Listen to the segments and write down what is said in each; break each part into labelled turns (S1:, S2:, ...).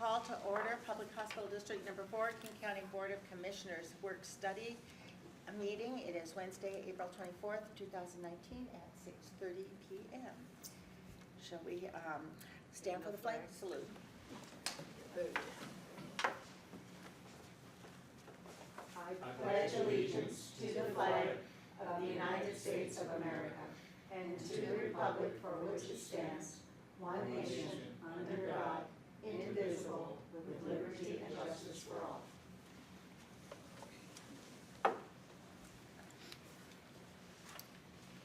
S1: call to order Public Hospital District Number 4, King County Board of Commissioners Work Study Meeting. It is Wednesday, April 24th, 2019 at 6:30 p.m. Shall we stand for the flag salute?
S2: I pledge allegiance to the flag of the United States of America and to the republic for which it stands, one nation, under God, indivisible, with liberty and justice for all.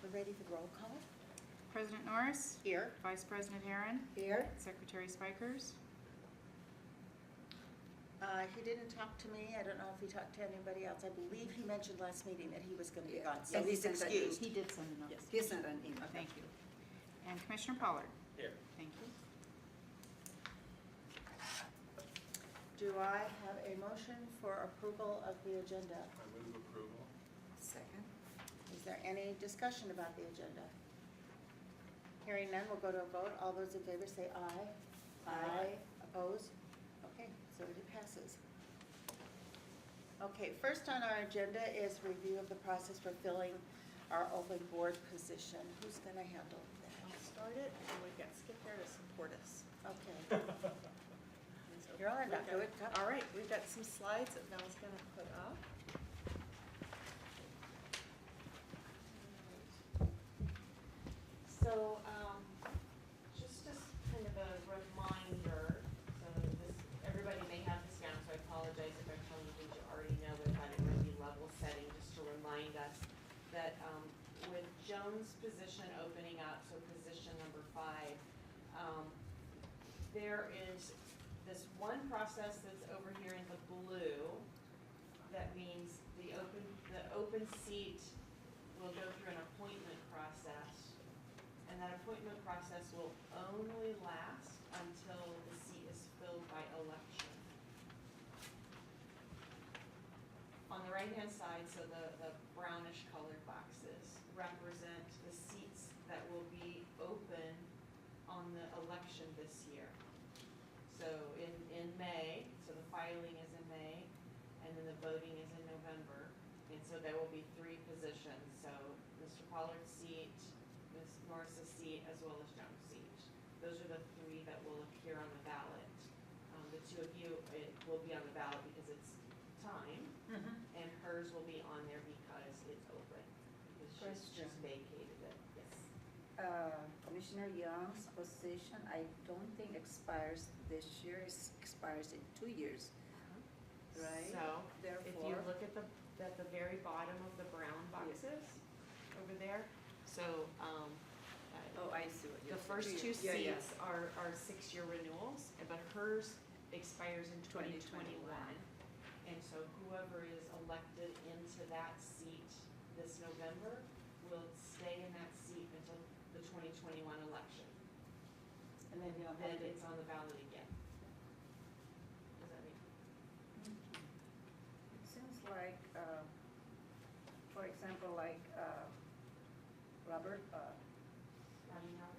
S1: We're ready for the roll call.
S3: President Norris?
S1: Here.
S3: Vice President Herron?
S1: Here.
S3: Secretary Spikers?
S1: He didn't talk to me. I don't know if he talked to anybody else. I believe he mentioned last meeting that he was going to be gone, so
S2: Yes, he
S1: he's
S2: sent that
S1: excused.
S3: He did send a note.
S2: Yes, he sent an email.
S3: Thank you. And Commissioner Pollard?
S4: Here.
S3: Thank you.
S1: Do I have a motion for approval of the agenda?
S4: I move approval.
S2: Second.
S1: Is there any discussion about the agenda? Hearing none, we'll go to a vote. All those in favor say aye. Aye. Opposed? Okay, so it passes. Okay, first on our agenda is review of the process for filling our open board position. Who's going to handle
S5: I'll
S1: that?
S5: start it, and we've got Skip there to support us.
S1: Okay. You're on, Dr. Whitcup.
S5: All right, we've got some slides that Mel's going to put up. So, just as kind of a reminder, so this, everybody may have this down, so I apologize if I'm telling you things you already know, but I thought it might be level setting, just to remind us that with Joan's position opening up, so position number 5, there is this one process that's over here in the blue. That means the open seat will go through an appointment process, and that appointment process will only last until the seat is filled by election. On the right-hand side, so the brownish colored boxes represent the seats that will be open on the election this year. So in May, so the filing is in May, and then the voting is in November. And so there will be 3 positions. So Mr. Pollard's seat, Ms. Norris's seat, as well as Joan's seat. Those are the 3 that will appear on the ballot. The 2 of you, it will be on the ballot because it's time, and hers will be on there because it's open, because she's
S2: Question.
S5: just vacated it. Yes.
S2: Commissioner Young's position, I don't think expires this year, it expires in 2 years, right?
S5: So, if
S2: Therefore-
S5: you look at the very bottom of the brown boxes over there, so,
S2: Oh, I see what
S5: the
S2: you're
S5: first 2
S2: Yeah, yeah.
S5: seats are 6-year renewals, but hers expires in 2021. And so whoever is elected into that seat this November will stay in that seat until the 2021 election.
S2: And then you'll
S5: Then
S2: have to,
S5: it's on the ballot again. Does that make?
S2: it seems like, for example, like Robert,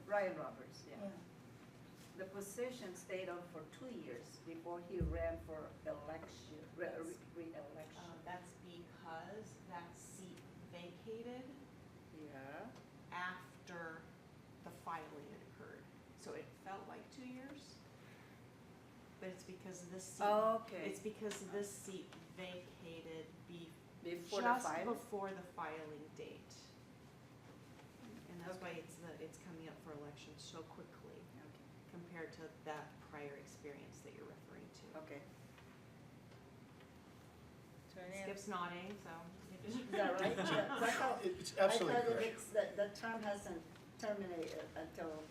S2: Ryan Roberts, yeah. The position stayed on for 2 years before he ran for election, re-election.
S5: That's because that seat vacated
S2: Yeah.
S5: after the filing had occurred. So it felt like 2 years, but it's because this seat.
S2: Okay.
S5: It's because this seat vacated
S2: Before the
S5: just
S2: filing?
S5: before the filing date. And that's why it's coming up for election so quickly compared to that prior experience that you're referring to.
S2: Okay.
S5: Skip's nodding, so.
S2: Is that right? Yeah, 'cause I thought-
S4: It's absolutely
S2: I thought that
S4: correct.
S2: it's, that the term hasn't terminated until,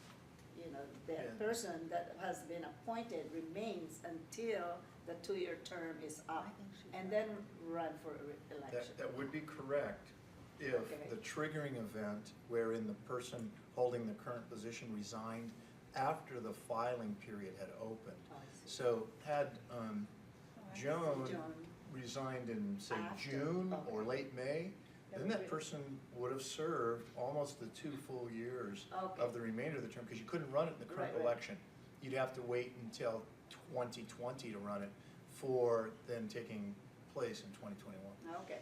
S2: you know, the
S4: Yeah.
S2: person that has been appointed remains until the 2-year term is
S1: I
S2: up,
S1: think she's
S2: and
S1: right.
S2: then run for election.
S4: That would be correct if
S2: Okay.
S4: the triggering event wherein the person holding the current position resigned after the filing period had opened.
S2: Oh, I see.
S4: So had Joan
S2: Joan.
S4: resigned in, say,
S2: After,
S4: June or
S2: okay.
S4: late May,
S2: That
S4: then
S2: would
S4: that
S2: be-
S4: person would have served almost the 2 full years
S2: Okay.
S4: of the remainder of the term, because you couldn't run it in the current
S2: Right, right.
S4: election. you'd have to wait until 2020 to run it for then taking place in 2021.
S2: Okay.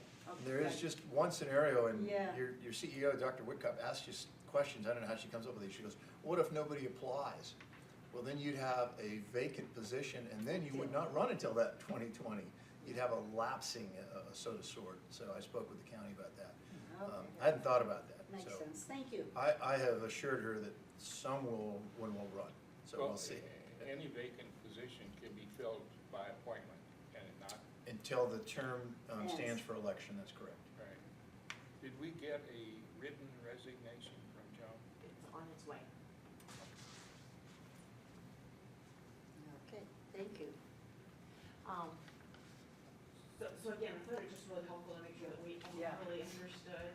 S4: There is just one scenario, and
S2: Yeah.
S4: your CEO, Dr. Whitcup, asked you questions. I don't know how she comes up with these. She goes, what if nobody applies? Well, then you'd have a vacant position, and then you would not run until that 2020. You'd have a lapsing, so to sort. So I spoke with the county about that.
S2: Okay.
S4: I hadn't thought about that.
S2: Makes
S4: So
S2: sense, thank you.
S4: I have assured her that one will run, so
S6: Well,
S4: we'll see.
S6: Any vacant position can be filled by appointment, can it not?
S4: Until the term
S2: Yes.
S4: stands for election, that's correct.
S6: Right. Did we get a written resignation from Joan?
S5: It's on its way.
S2: Okay, thank you.
S5: So again, I thought it was just really helpful to make sure that we all
S2: Yeah.
S5: really understood.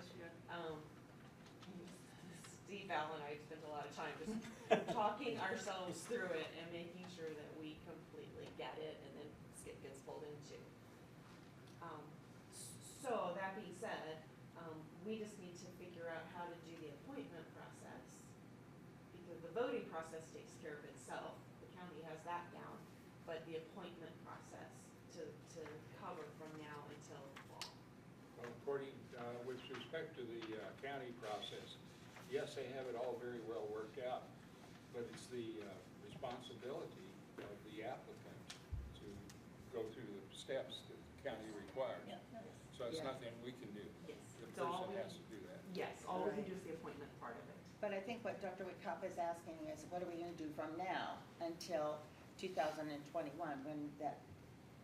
S5: Steve, Val, and I spent a lot of time just talking ourselves through it and making sure that we completely get it, and then Skip gets pulled into. So that being said, we just need to figure out how to do the appointment process, because the voting process takes care of itself. The county has that down, but the appointment process to cover from now until fall.
S6: Well, according, with respect to the county process, yes, they have it all very well worked out, but it's the responsibility of the applicant to go through the steps that the county requires. So it's
S2: Yeah.
S6: nothing we can do.
S5: Yes.
S6: The
S5: So all
S6: person
S5: we-
S6: has to do that.
S5: Yes, all we can
S2: Right.
S5: do is the appointment part of it.
S1: But I think what Dr. Whitcup is asking is, what are we gonna do from now until 2021, when that,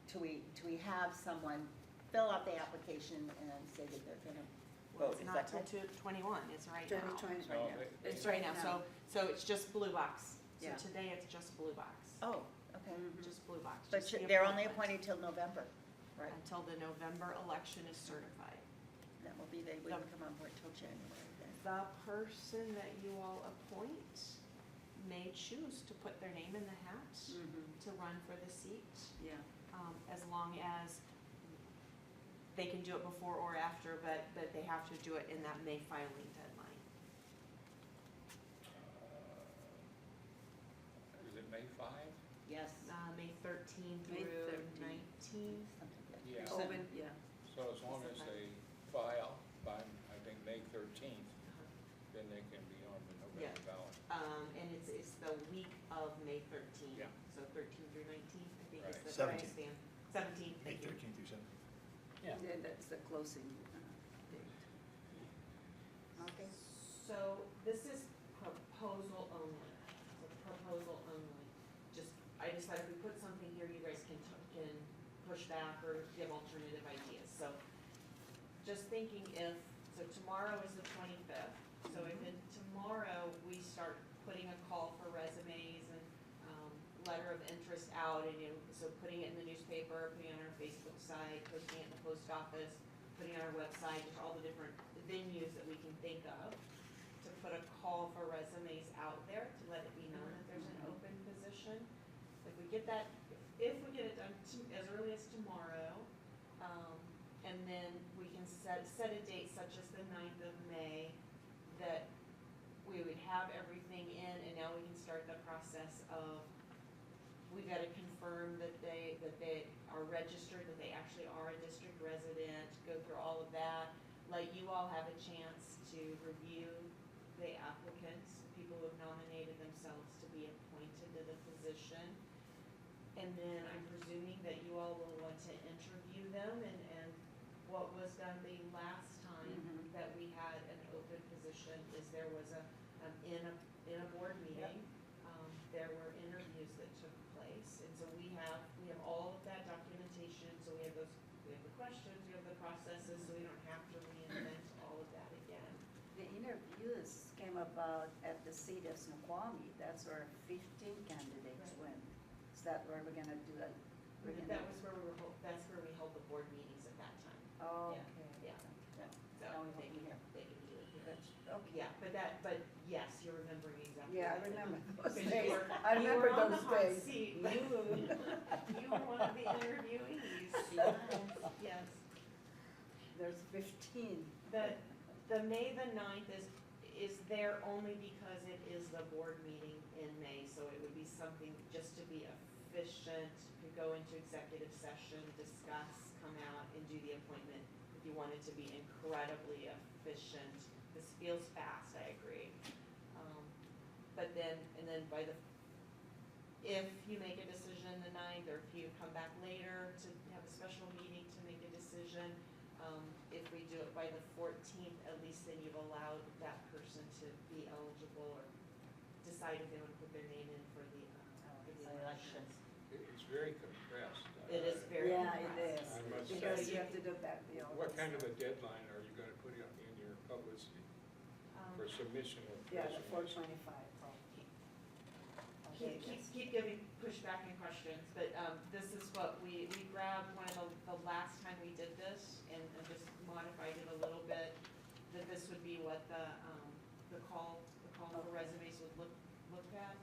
S1: till we have someone fill out the application and say that they're gonna
S5: Well,
S1: vote,
S5: it's
S1: is
S5: not
S1: that
S5: till
S1: correct?
S5: 2021, it's right now.
S2: 2020
S6: So
S2: right now.
S6: they-
S5: It's right now, so it's just blue box. So
S2: Yeah.
S5: today it's just blue box,
S1: Oh, okay.
S2: Mhm.
S5: just blue box.
S1: But
S5: just the
S1: they're only
S5: appointment.
S1: appointed till November, right?
S5: Until the November election is certified.
S1: That will be, they wouldn't come on board till January then.
S5: The person that you all appoint may choose to put their name in the hat
S2: Mhm.
S5: to run for the seat,
S2: Yeah,
S5: as long as they can do it before or after, but they have to do it in that May filing deadline.
S6: Is it May 5?
S1: Yes.
S5: May 13th
S2: May
S5: through
S2: 13th.
S5: 19th.
S1: Something like that.
S6: Yeah.
S2: open, yeah.
S6: So as long as they file by, I think, May 13th, then they can be on the
S5: Yeah.
S6: November ballot.
S5: And it's the week of May 13th.
S6: Yeah.
S5: So 13th through 19th, I think is
S6: Right.
S5: the
S4: 17th.
S5: span. 17th,
S4: May
S5: thank you.
S4: 13th through 17th.
S2: Then that's the closing date. Okay.
S5: So this is proposal only, so proposal only. I just thought if we put something here, you guys can push back or give alternative ideas. So just thinking so tomorrow is the 25th. So if in tomorrow we start putting a call for resumes and letter of interest out, and so putting it in the newspaper, putting it on our Facebook site, posting it in the post office, putting it on our website, just all the different venues that we can think of, to put a call for resumes out there to let it be known that there's an open position. If we get it done as early as tomorrow, and then we can set a date such as the 9th of May, that we would have everything in, and now we can start the process of, we gotta confirm that they are registered, that they actually are a district resident, go through all of that, let you all have a chance to review the applicants, people who have nominated themselves to be appointed to the position. And then I'm presuming that you all will want to interview them, and what was done the last time
S2: Mhm.
S5: that we had an open position is there was in a board meeting, there were interviews that took place, and so we have all of that documentation, so we have the questions, we have the processes, so we don't have to reinvent all of that again.
S2: The interviews came about at the city of Snoqualmie. That's where 15 candidates
S5: Right.
S2: went. Is that where we're gonna do that? We're gonna-
S5: That's where we held the board meetings at that time.
S2: Oh,
S5: Yeah,
S2: okay.
S5: yeah.
S2: Yeah.
S5: So
S2: Now we
S5: they
S2: hope we
S5: can,
S2: have-
S5: they can do it.
S2: That's- Okay.
S5: Yeah, but yes, you're remembering exactly.
S2: Yeah, I
S5: what
S2: remember
S5: happened.
S2: those
S5: 'Cause you
S2: days.
S5: were-
S2: I
S5: you
S2: remember
S5: were on the
S2: those
S5: hot
S2: days.
S5: seat, but You were one of the interviewees. Yes.
S2: There's 15.
S5: The May the 9th is their there only because it is the board meeting in May, so it would be something just to be efficient, to go into executive session, discuss, come out and do the appointment. If you wanted to be incredibly efficient, this feels fast, I agree. But then, and then by the, if you make a decision the 9th, or if you come back later to have a special meeting to make a decision, if we do it by the 14th, at least then you've allowed that person to be eligible or decide if they want to put their name in for the
S1: Election.
S5: elections.
S6: It's very compressed.
S5: It is very
S2: Yeah,
S5: compressed.
S2: it
S6: I must
S2: is, because
S6: say.
S2: you have to do back the old.
S6: What kind of a deadline are you gonna put in your publicity for submission of
S2: Yeah, the
S6: resumes?
S2: 425.
S5: Keep giving pushback and questions, but this is what we grabbed one of the last time we did this and just modified it a little bit, that this would be what the call for resumes would look at.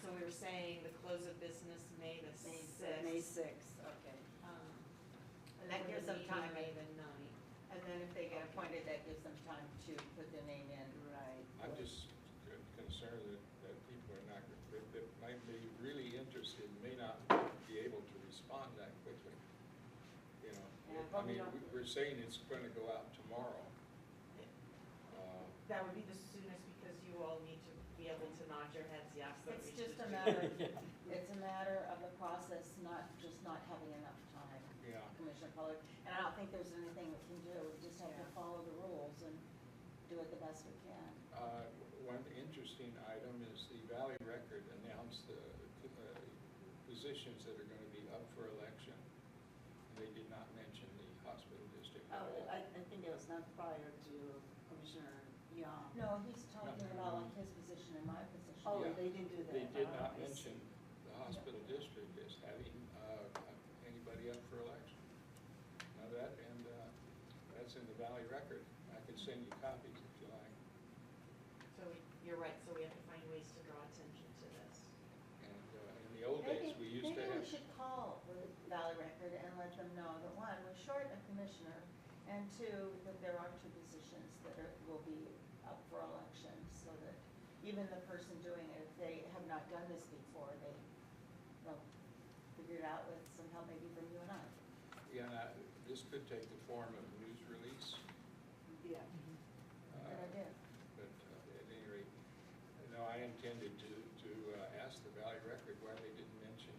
S5: So we were saying the close of business May the 6th.
S2: May 6th, okay.
S1: And that gives them time,
S5: May the 9th.
S1: and then if they get appointed, that gives them time to put their name in.
S2: Right.
S6: I'm just concerned that people are not, that might be really interested, may not be able to respond that quickly. You know,
S1: Yeah,
S6: I mean, we're saying it's gonna go out tomorrow.
S5: That would be the soonest because you all need to be able to nod your heads, yes, that
S1: It's
S5: we
S1: just
S5: should
S1: a
S5: do.
S1: matter, it's a matter of the process, not just not having enough time,
S6: Yeah.
S1: Commissioner Pollard. And I don't think there's anything we can do, we just have to
S2: Yeah.
S1: follow the rules and do it the best we can.
S6: One interesting item is the Valley Record announced the positions that are gonna be up for election. They did not mention the hospital district at all.
S2: I think it was not prior to Commissioner Young.
S1: No, he's talking about like his position and my position.
S2: Oh,
S6: Yeah.
S2: they didn't do that.
S6: They did
S2: Oh,
S6: not
S2: I see.
S6: mention the hospital district as having anybody up for election. Now that, and that's in the Valley Record. I could send you copies if you like.
S5: So you're right, so we have to find ways to draw attention to this.
S6: And in the old days, we used to
S1: Maybe
S6: have.
S1: we should call the Valley Record and let them know that one, we're short a commissioner, and two, that there are two positions that will be up for election, so that even the person doing it, if they have not done this before, they'll figure it out with some help maybe from you and I.
S6: Yeah, this could take the form of a news release.
S2: Yeah.
S1: Good idea.
S6: But at any rate, no, I intended to ask the Valley Record why they didn't mention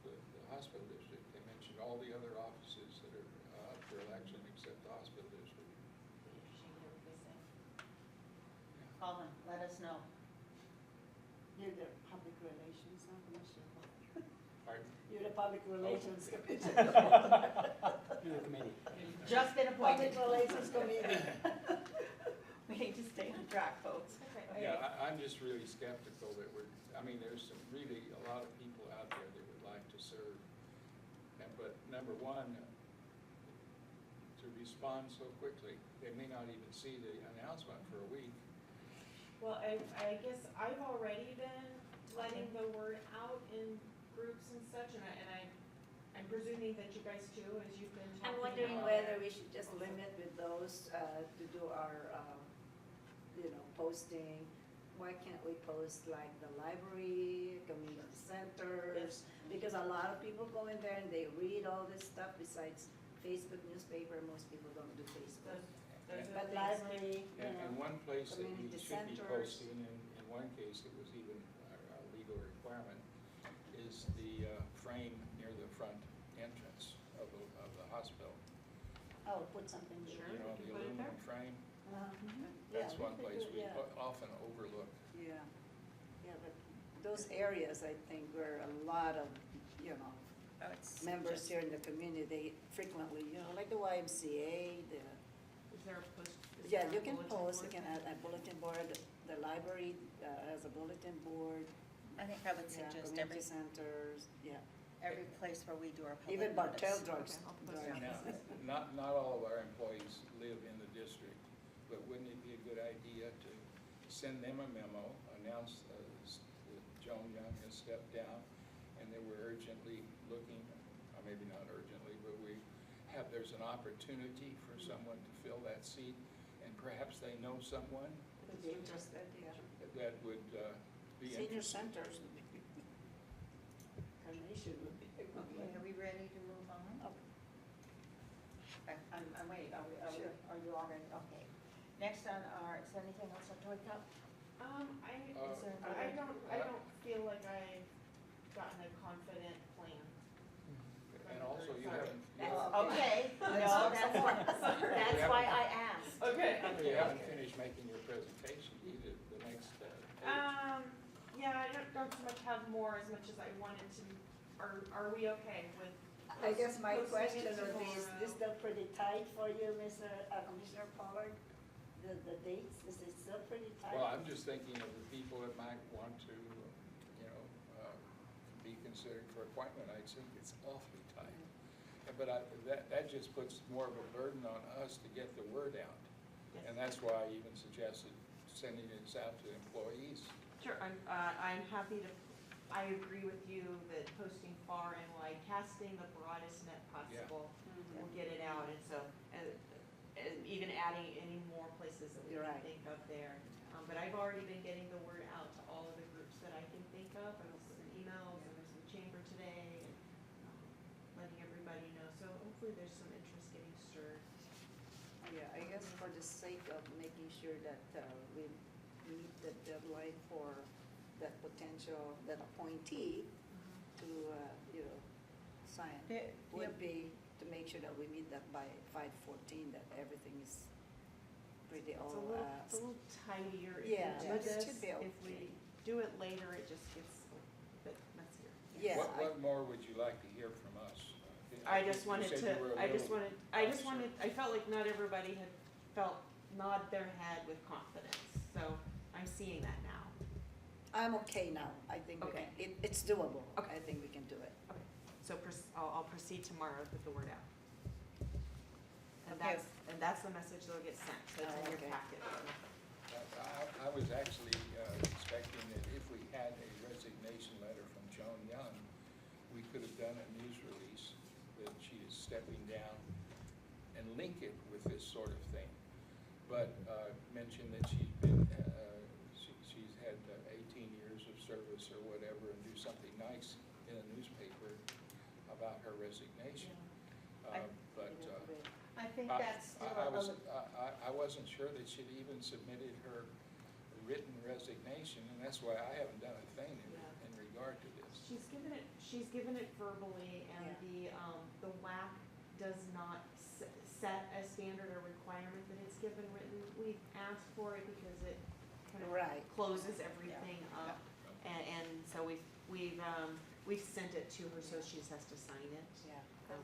S6: the hospital district. They mentioned all the other offices that are up for election except the hospital district.
S5: Be interesting to hear what they say.
S1: Call them, let us know.
S2: You're the public relations, huh, Commissioner?
S6: Pardon?
S2: You're the public relations
S6: okay.
S2: commissioner.
S7: To the committee.
S1: Just been appointed.
S2: Public relations committee.
S1: We need to stay on track, folks.
S6: Yeah, I'm just really skeptical that there's some really, a lot of people out there that would like to serve. But number one, to respond so quickly, they may not even see the announcement for a week.
S5: Well, I guess I've already been letting the word out in groups and such, and I'm presuming that you guys too, as you've been talking
S2: I'm
S5: about.
S2: wondering whether we should just limit with those to do our, posting. Why can't we post like the library, community centers? Because a lot of people go in there and they read all this stuff besides Facebook newspaper. Most people don't do Facebook.
S5: Those are
S2: But
S5: things-
S2: library,
S6: And one place that we
S2: community
S6: should be
S2: centers.
S6: posting, in one case it was even a legal requirement, is the frame near the front entrance of the hospital.
S2: Oh, put something there.
S5: Sure.
S6: You know,
S5: we
S6: the
S5: can put it
S6: aluminum
S5: there.
S6: frame,
S2: Yeah,
S6: that's
S2: we
S6: one
S2: could
S6: place
S2: do-
S6: we
S2: yeah.
S6: often overlook.
S2: Yeah, but those areas, I think, where a lot of, members here in the community, they frequently, like the YMCA,
S5: Is there a post? is
S2: yeah,
S5: there a
S2: you can
S5: bulletin
S2: post,
S5: board?
S2: you can add a bulletin board, the library has a bulletin board.
S1: I think I would
S2: Yeah,
S1: suggest
S2: community centers, yeah.
S1: every place where we do our public
S2: Even Bartell
S1: notice.
S2: drugs.
S5: Okay, I'll post it.
S6: Now, not all of our employees live in the district, but wouldn't it be a good idea to send them a memo, announce that Joan Young has stepped down, and that we're urgently looking, or maybe not urgently, but there's an opportunity for someone to fill that seat, and perhaps they know someone.
S2: Would be interested, yeah.
S6: be
S2: Senior
S6: interesting.
S2: centers would be, Carnation would be a good
S1: Okay,
S2: one.
S1: are we ready to move on?
S2: Okay.
S1: I'm waiting,
S2: Sure.
S1: are you all ready? Okay. Next on our, is there anything else on Toy Cup? Is there
S5: I
S1: another-
S5: don't feel like I've gotten a confident plan.
S6: And also you
S5: Sorry.
S6: haven't, you
S1: That's,
S6: haven't-
S1: okay, no, that's why I asked.
S5: Okay.
S6: you haven't finished making your presentation either, the next, page.
S5: Yeah, I don't so much have more as much as I wanted to, are we okay with?
S2: I guess my
S5: posting
S2: question
S5: it
S2: would be, is
S5: tomorrow?
S2: this still pretty tight for you, Commissioner Pollard? The dates, is it still pretty tight?
S6: Well, I'm just thinking of the people that might want to, be considered for appointment. I think it's awfully tight. But that just puts more of a burden on us to get the word out.
S5: Yes.
S6: And that's why I even suggested sending this out to employees.
S5: Sure, I'm happy to, I agree with you that posting far and wide, casting the broadest net possible
S2: Mhm.
S5: will get it out, and so, and even adding any more places that we
S2: You're
S5: can
S2: right.
S5: think of there. But I've already been getting the word out to all of the groups that I can think of, I was sending emails, and there's some chamber today, and letting everybody know, so hopefully there's some interest getting stirred.
S2: Yeah, I guess for the sake of making sure that we meet the deadline for that potential, that appointee to, sign,
S1: The-
S2: would be to make sure that we meet that by 5/14, that everything is pretty
S5: It's
S2: all,
S5: a little tidier if
S2: yeah,
S5: we do
S2: but it
S5: this.
S2: should be
S5: If we
S2: okay.
S5: do it later, it just gets a bit messier.
S2: yeah.
S6: What more would you like to hear from us?
S5: I just
S6: You
S5: wanted
S6: said
S5: to,
S6: you were a
S5: I just
S6: little
S5: wanted, I felt like not everybody had nod their head with confidence, so I'm seeing that now.
S2: I'm okay now, I think we can,
S5: Okay.
S2: it's doable,
S5: Okay.
S2: I think we can do it.
S5: Okay, so I'll proceed tomorrow with the word out.
S1: Okay.
S5: And that's the message that'll get sent, so it's in your
S2: Okay.
S5: packet.
S6: I was actually expecting that if we had a resignation letter from Joan Young, we could have done a news release that she is stepping down and link it with this sort of thing. But mention that she's been, she's had 18 years of service or whatever, and do something nice in a newspaper about her resignation. But
S1: I think
S6: I-
S1: that's still
S6: I wasn't sure that she'd even submitted her written resignation, and that's why I haven't done a thing in regard to this.
S5: She's given it verbally, and the WAC does not set a standard or requirement that it's given written. We've asked for it because it kind of
S2: Right.
S5: closes everything up, and so we've sent it to her, so she just has to sign it.
S2: Yeah.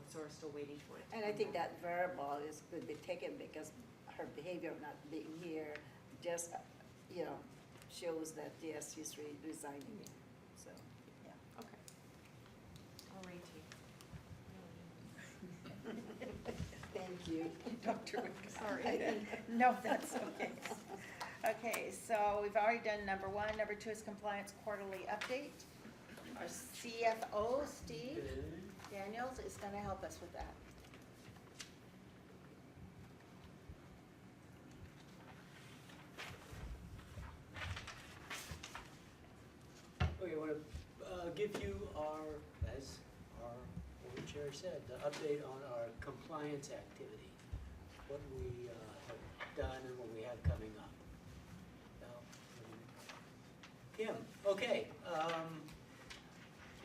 S5: So we're still waiting for it. to
S2: And I
S5: come
S2: think
S5: back.
S2: that verbal could be taken because her behavior of not being here just, shows that, yes, she's resigning, so, yeah.
S5: Okay. All righty.
S2: Thank you.
S1: Dr. Wick.
S5: Sorry.
S1: No, that's okay. Okay, so we've already done number one. Number two is compliance quarterly update. Our CFO, Steve Daniels, is gonna help us with that.
S7: Okay, I want to give you as our board chair said, the update on our compliance activity, what we have done and what we have coming up. Now, Kim, okay,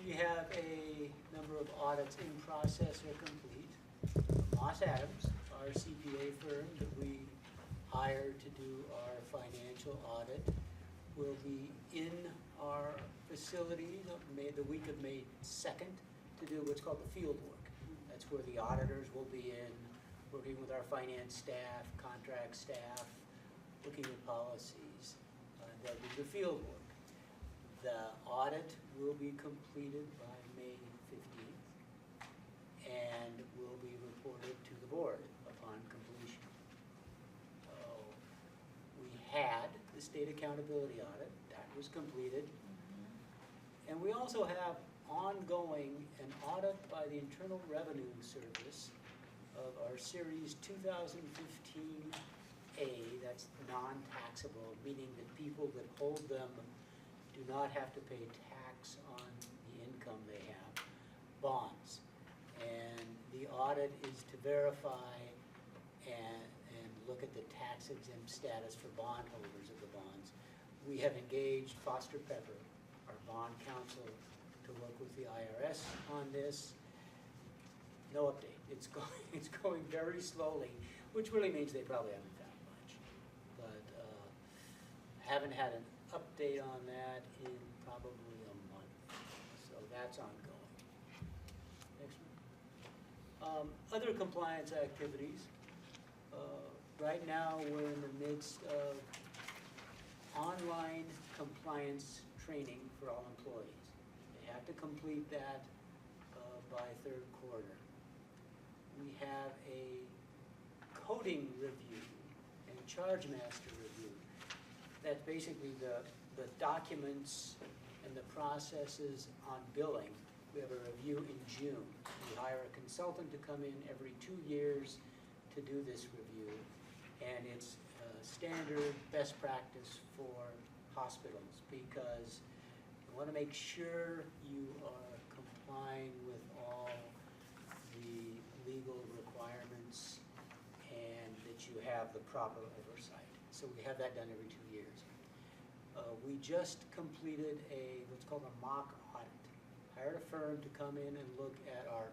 S7: we have a number of audits in process or complete. Moss Adams, our CPA firm that we hired to do our financial audit, will be in our facilities on the week of May 2nd to do what's called the field work. That's where the auditors will be in, working with our finance staff, contract staff, looking at policies. They'll do the field work. The audit will be completed by May 15th and will be reported to the board upon completion. We had the state accountability audit, that was completed. And we also have ongoing an audit by the Internal Revenue Service of our Series 2015A, that's non-taxable, meaning that people that hold them do not have to pay tax on the income they have, bonds. And the audit is to verify and look at the tax exempt status for bondholders of the bonds. We have engaged Foster Pepper, our bond counsel, to work with the IRS on this. No update. It's going very slowly, which really means they probably haven't found much. But haven't had an update on that in probably a month. So that's ongoing. Next one. Other compliance activities. Right now, we're in the midst of online compliance training for all employees. They have to complete that by third quarter. We have a coding review and charge master review. That's basically the documents and the processes on billing. We have a review in June. We hire a consultant to come in every 2 years to do this review. And it's standard best practice for hospitals because you want to make sure you are complying with all the legal requirements and that you have the proper oversight. So we have that done every 2 years. We just completed what's called a mock audit. Hired a firm to come in and look at our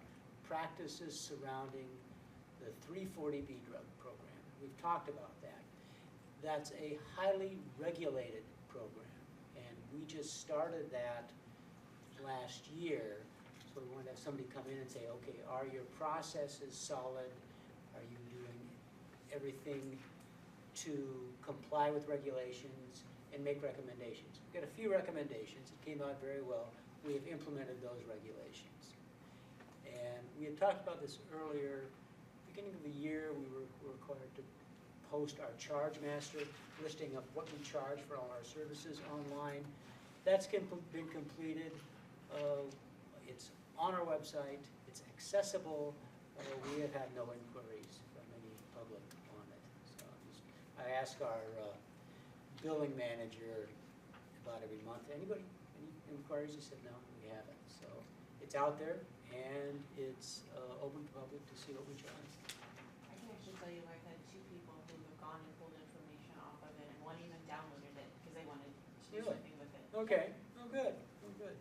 S7: practices surrounding the 340B drug program. We've talked about that. That's a highly regulated program, and we just started that last year. So we wanted to have somebody come in and say, okay, are your processes solid? Are you doing everything to comply with regulations and make recommendations? We've got a few recommendations. It came out very well. We have implemented those regulations. And we had talked about this earlier. Beginning of the year, we were required to post our charge master listing of what we charge for all our services online. That's been completed. It's on our website. It's accessible. We have had no inquiries from any public on it. So I ask our billing manager about every month, any inquiries? He said, no, we haven't. So it's out there, and it's open to public to see what we charge.
S5: I can actually tell you I've had 2 people who have gone and pulled information off of it, and one even downloaded it because they wanted to do
S7: Really?
S5: something with it.
S7: Okay, oh good, oh good.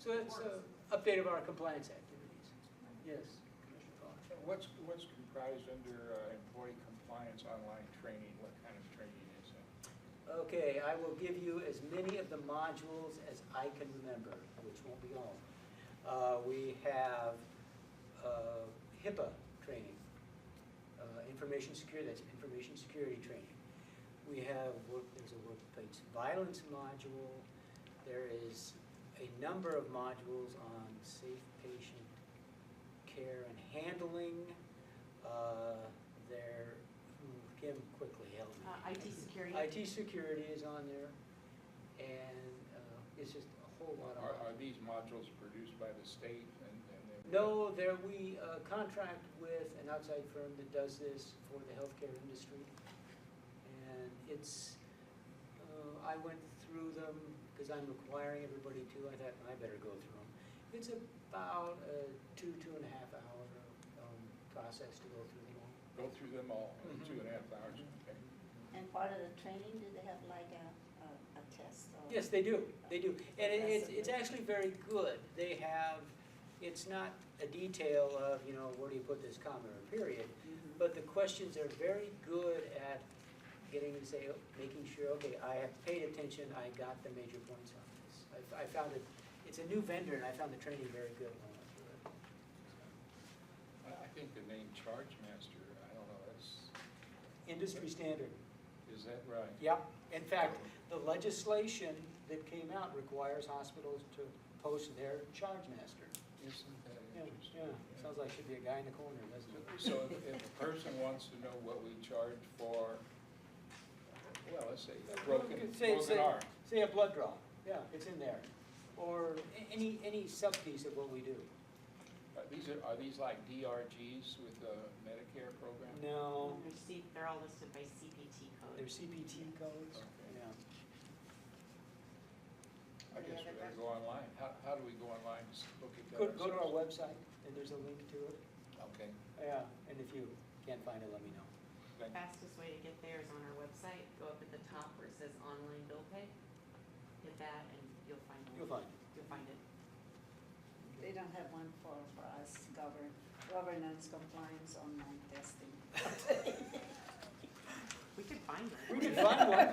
S7: So that's an update of our compliance activities. Yes, Commissioner Collins.
S6: What's comprised under employee compliance online training? What kind of training is it?
S7: Okay, I will give you as many of the modules as I can remember, which won't be all. We have HIPAA training, information security, that's information security training. We have, there's a workplace violence module. There is a number of modules on safe patient care and handling. Kim quickly help me.
S5: IT security.
S7: IT security is on there, and it's just a whole lot of.
S6: Are these modules produced by the state and
S7: No, we contract with an outside firm that does this for the healthcare industry, and it's. I went through them because I'm requiring everybody to. I thought I better go through them. It's about a 2.5 hour process to go through them all.
S6: Go through them all in 2.5 hours? Okay.
S2: And part of the training, do they have like a test? Or
S7: Yes, they do. They do, and it's actually very good. They have. It's not a detail of where do you put this comma or period, but the questions are very good at getting to say, making sure, okay, I have paid attention. I got the major points on this. I found it. It's a new vendor, and I found the training very good when I went through it.
S6: I think the name Charge Master, I don't know, that's,
S7: Industry standard.
S6: is that right?
S7: Yep. In fact, the legislation that came out requires hospitals to post their charge master.
S6: Isn't that
S7: Yeah,
S6: interesting?
S7: yeah. Sounds like should be a guy in the corner, doesn't it?
S6: So if a person wants to know what we charge for, well, let's say a broken arm.
S7: Say a blood draw. Yeah, it's in there. Or any sub-piece of what we do.
S6: Are these like DRGs with the Medicare program?
S7: No,
S5: They're all listed by CPT code.
S7: they're CPT codes.
S6: Okay.
S7: Yeah.
S6: guess
S1: other
S6: we gotta
S1: questions?
S6: go online. How do we go online to look at
S7: Go,
S6: that?
S7: go to our website, and there's a link to it.
S6: Okay.
S7: Yeah, and if you can't find it, let me know.
S6: Thank you.
S5: Fastest way to get there is on our website, go up at the top where it says online bill pay. Hit that and you'll find it.
S7: You'll find it.
S5: You'll find it.
S2: They don't have one for us, governance, compliance, online testing.
S5: We could find it.
S7: We could find one.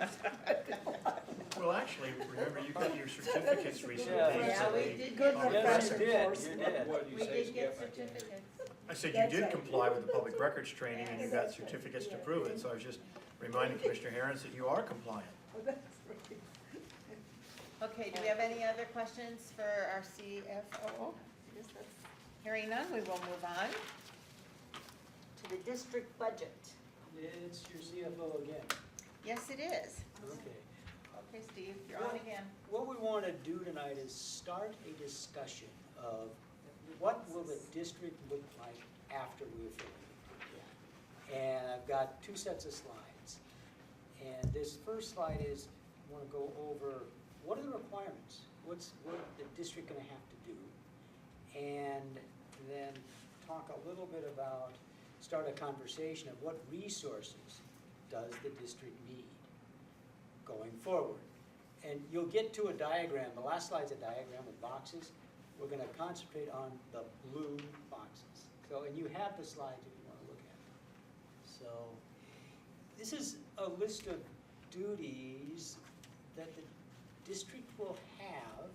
S4: Well, actually, remember, you got your certificates recently.
S7: Yeah.
S4: so
S1: Yeah, we
S4: they-
S1: did
S2: Good
S1: get
S7: Yes, you
S2: refresher
S7: did,
S2: course.
S7: you did.
S6: What did
S1: We
S6: you say,
S1: did get
S6: Skip? I can't-
S1: certificates.
S4: I said you
S2: That's
S4: did
S2: right.
S4: comply with the public records training and you got
S2: Yes.
S4: certificates to
S2: Yeah.
S4: prove it, so I was just reminding Commissioner Herons that you are compliant.
S1: Okay, do we have any other questions for our CFO?
S2: Yes, that's
S1: Hearing none, we will move on to the district budget.
S7: It's your CFO again.
S1: Yes, it is.
S7: Okay.
S1: Okay, Steve, you're on again.
S7: What we want to do tonight is start a discussion of what will the district look like after we affiliate. And I've got two sets of slides. And this first slide is, I want to go over what are the requirements? What the district going to have to do? And then talk a little bit about, start a conversation of what resources does the district need going forward. And you'll get to a diagram, the last slide's a diagram with boxes. We're gonna concentrate on the blue boxes. So, and you have the slides if you wanna look at them. So, this is a list of duties that the district will have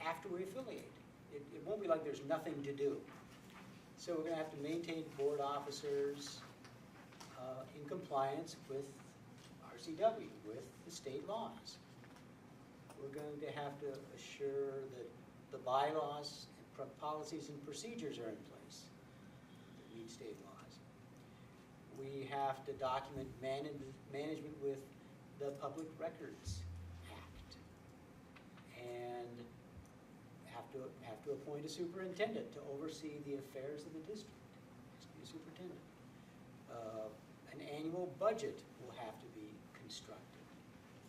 S7: after we affiliate. It won't be like there's nothing to do. So we're gonna have to maintain board officers in compliance with RCW, with the state laws. We're going to have to assure that the bylaws, policies and procedures are in place that meet state laws. We have to document management with the Public Records Act. And have to appoint a superintendent to oversee the affairs of the district. Has to be a superintendent. An annual budget will have to be constructed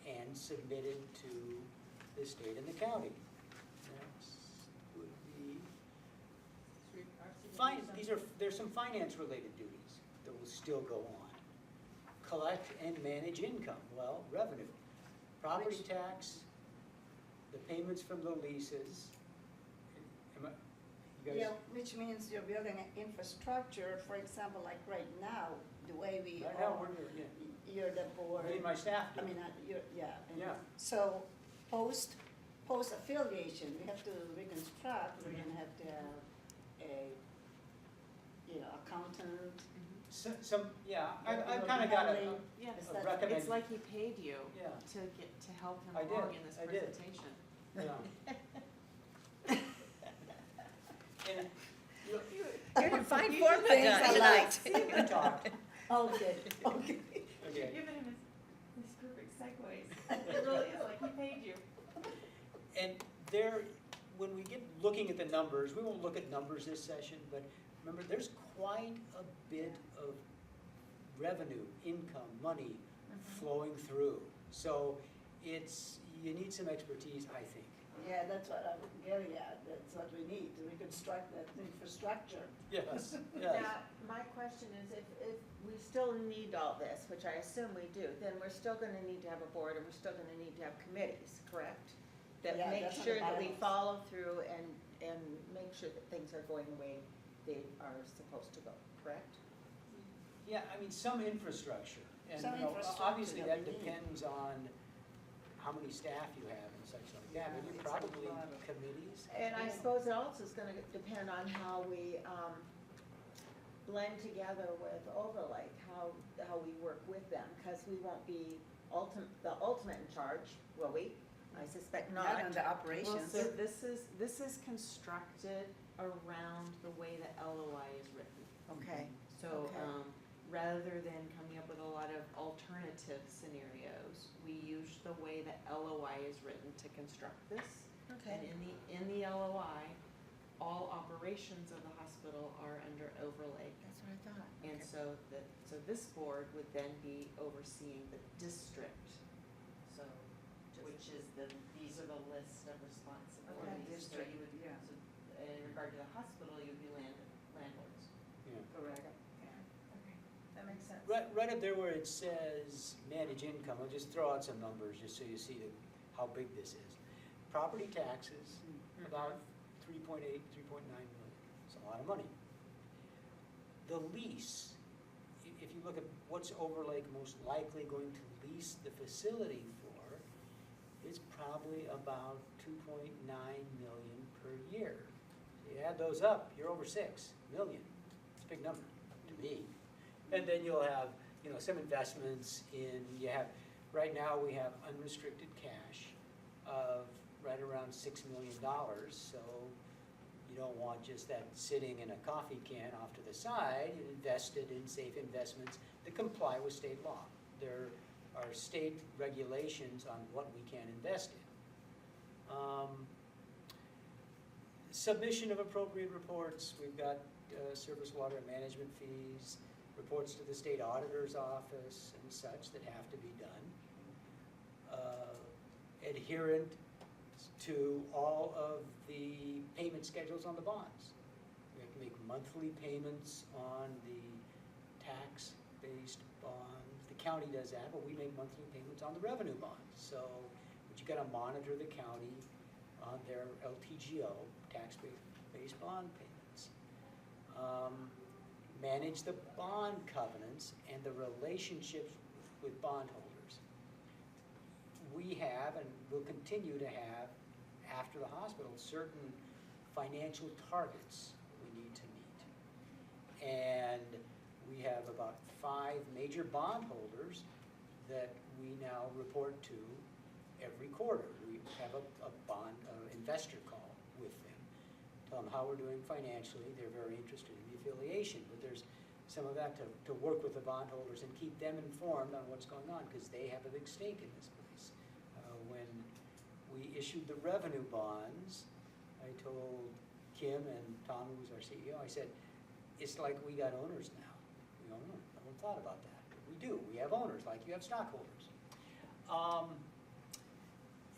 S7: and submitted to the state and the county. Next would be there's some finance-related duties that will still go on. Collect and manage income, well, revenue, property tax, the payments from the leases. You guys?
S2: Yeah, which means you're building an infrastructure, for example, like right now, the way we
S7: Right now,
S2: are,
S7: yeah.
S2: you're the board.
S7: Me and my staff do.
S2: I mean, you're, yeah. and
S7: Yeah.
S2: So, post affiliation, we have to reconstruct, we're gonna have to have a, accountant.
S7: Yeah,
S2: Yeah,
S7: I've kind of got a,
S5: Yeah,
S2: Is
S7: a
S2: that-
S7: recommend.
S5: it's like he paid you
S7: Yeah,
S5: to help him
S7: I did,
S5: along in this
S7: I did.
S5: presentation.
S7: yeah. And,
S1: You're in fine
S5: You
S1: form
S5: do things I
S1: tonight.
S7: you talked,
S2: Okay, okay.
S5: You're
S7: okay.
S5: giving him his perfect segues. It really is like he paid you.
S7: And there, when we get looking at the numbers, we won't look at numbers this session, but remember, there's quite a bit of revenue, income, money flowing through. So you need some expertise, I think.
S2: Yeah, that's what I'm getting at, that's what we need, to reconstruct that infrastructure.
S7: Yes, yes.
S1: Now, my question is, if we still need all this, which I assume we do, then we're still gonna need to have a board, and we're still gonna need to have committees, correct? That
S2: Yeah,
S1: make
S2: that's on
S1: sure
S2: the
S1: that we
S2: bylaws.
S1: follow through and make sure that things are going the way they are supposed to go, correct?
S7: Yeah, I mean, some infrastructure. And,
S2: Some infrastructure
S7: obviously
S2: that
S7: that
S2: we need.
S7: depends on how many staff you have and such like that, but you
S2: Yeah,
S7: probably
S2: it's a lot of-
S7: committees.
S1: And I
S2: Yeah.
S1: suppose it also is gonna depend on how we, blend together with Overlake, how we work with them, cause we won't be the ultimate in charge, will we? I suspect not.
S2: Not on the operations.
S5: Well, so this is constructed around the way the LOI is written.
S1: Okay,
S5: So,
S1: Okay.
S5: rather than coming up with a lot of alternative scenarios, we use the way the LOI is written to construct this. And
S1: okay,
S5: in the LOI, all operations of the hospital are under overlay.
S1: that's what I thought.
S5: And
S1: Okay.
S5: so this board would then be overseeing the district. So, just which is these are the list of responsibilities. So
S3: district,
S5: you would,
S3: yeah.
S5: so in regard to the hospital, you'd be landlords.
S7: Yeah.
S3: Correct.
S1: Okay, that makes sense.
S7: Right up there where it says manage income, I'll just throw out some numbers just so you see how big this is. Property taxes, about 3.8, 3.9 million. It's a lot of money. The lease, if you look at what's Overlake most likely going to lease the facility for, it's probably about 2.9 million per year. You add those up, you're over 6 million. It's a big number to me. And then you'll have, some investments right now we have unrestricted cash of right around $6 million, so you don't want just that sitting in a coffee can off to the side. You invest it in safe investments that comply with state law. There are state regulations on what we can invest in. Submission of appropriate reports. We've got surface water management fees, reports to the state auditor's office and such that have to be done. Adherent to all of the payment schedules on the bonds. We have to make monthly payments on the tax-based bonds. The county does that, but we make monthly payments on the revenue bonds. But you gotta monitor the county on their LTGO, tax-based bond payments. Manage the bond covenants and the relationships with bondholders. We have and will continue to have, after the hospital, certain financial targets we need to meet. And we have about 5 major bondholders that we now report to every quarter. We have a bond investor call with them. Tell them how we're doing financially. They're very interested in the affiliation, but there's some of that to work with the bondholders and keep them informed on what's going on, because they have a big stake in this place. When we issued the revenue bonds, I told Kim and Tom, who was our CEO, I said, it's like we got owners now. We own them. No one thought about that. But we do. We have owners, like you have stockholders.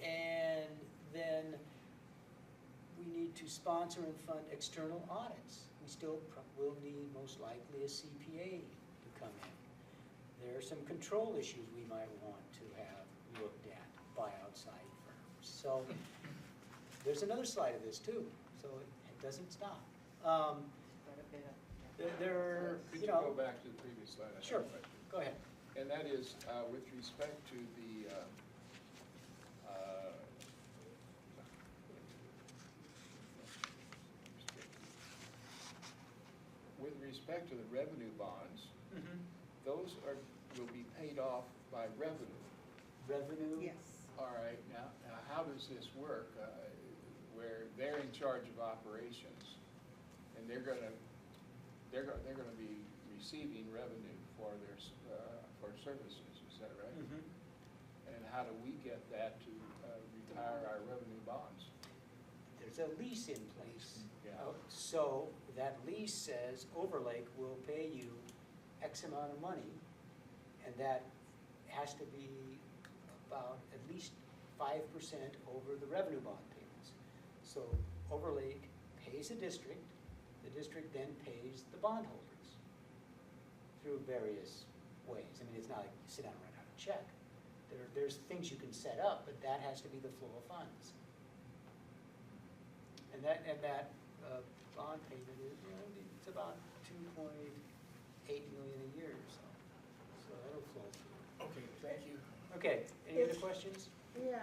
S7: And then we need to sponsor and fund external audits. We still will need, most likely, a CPA to come in. There are some control issues we might want to have looked at by outside firms. So there's another side of this too, so it doesn't stop.
S3: Quite a bit of,
S6: Could you go back to the previous slide? I have a
S7: Sure,
S6: question.
S7: go ahead.
S6: And that is, with respect to the revenue bonds, those will be paid off by revenue.
S7: Revenue?
S1: Yes.
S6: All right, now how does this work? Where they're in charge of operations, and they're gonna be receiving revenue for their for services. Is that right? And how do we get that to retire our revenue bonds?
S7: There's a lease in place.
S6: Yeah.
S7: So that lease says Overlake will pay you X amount of money, and that has to be about at least 5% over the revenue bond payments. So Overlake pays the district then pays the bondholders through various ways. I mean, it's not like you sit down and write out a check. There's things you can set up, but that has to be the flow of funds. And that bond payment is, it's about 2.8 million a year or so. So that'll flow through.
S6: Okay, thank you.
S7: Okay, any other questions?
S1: Yeah,